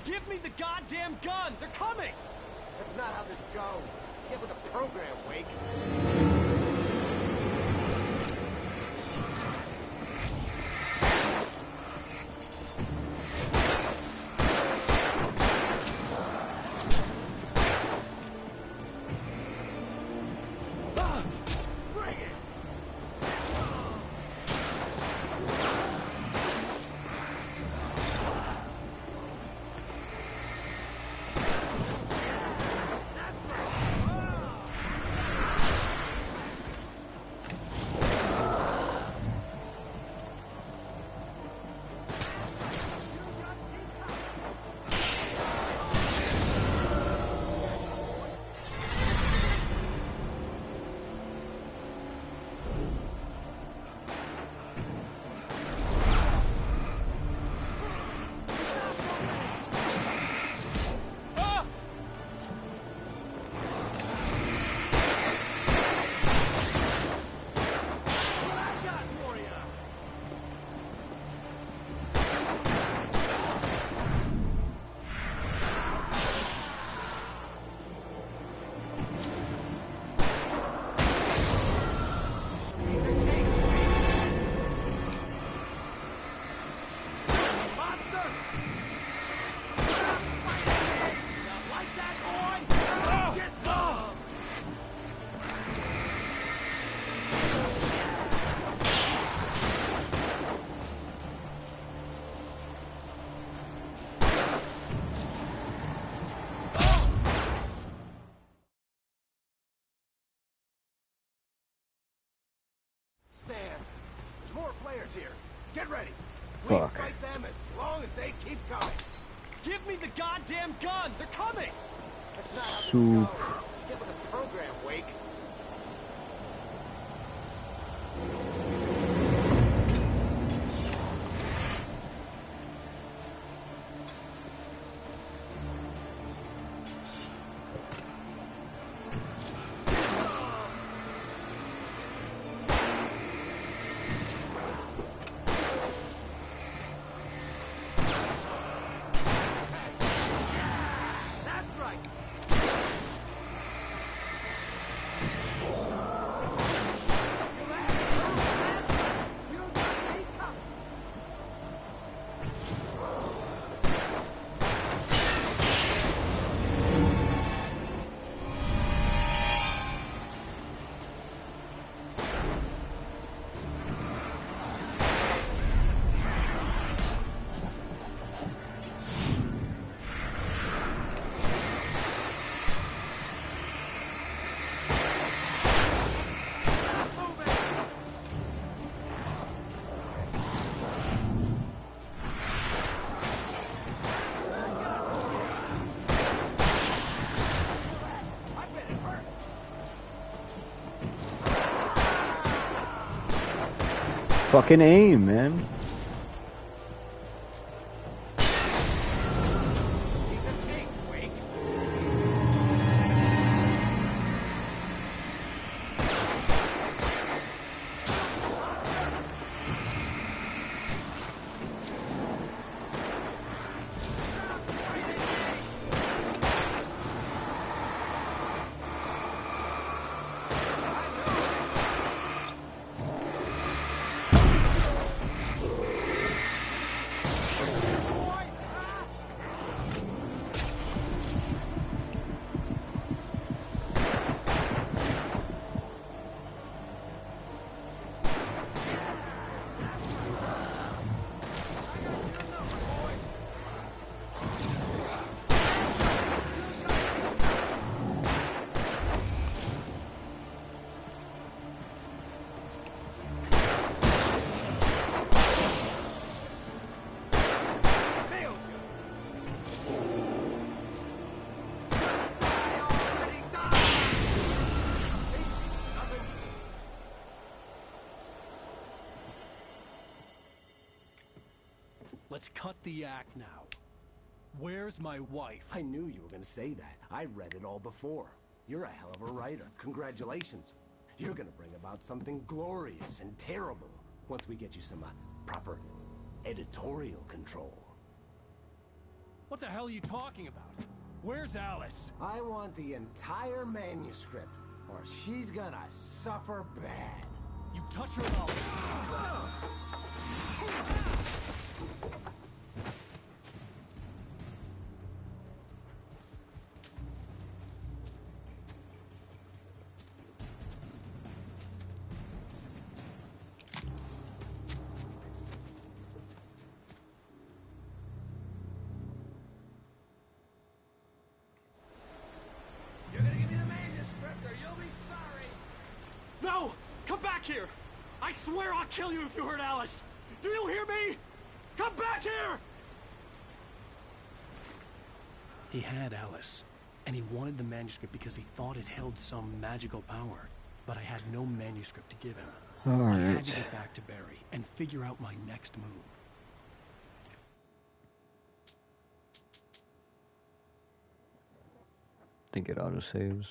Give me the goddamn gun! They're coming! That's not how this goes. Get with the program, Wake. Bring it! players here. Get ready. We Fuck. fight them as long as they keep coming. Give me the goddamn gun! They're coming! That's not how this Soup. goes. Get with the program, Wake. That's right. Fucking aim, man. He's a tank, Wake. Let's cut the act now. Where's my wife? I knew you were going to say that. I read it all before. You're a hell of a writer. Congratulations. You're going to bring about something glorious and terrible once we get you some proper editorial control. What the hell are you talking about? Where's Alice? I want the entire manuscript, or she's gonna suffer bad. You touch her and I'll... You're gonna give me the manuscript, or you'll be sorry. No! Come back here! I swear I'll kill you if you hurt Alice! Do you hear me? Come back here! He had Alice, and he wanted the manuscript because he thought it held some magical power. But I had no manuscript to give him. I had to get back to Barry and figure out my next move. I think it autosaves.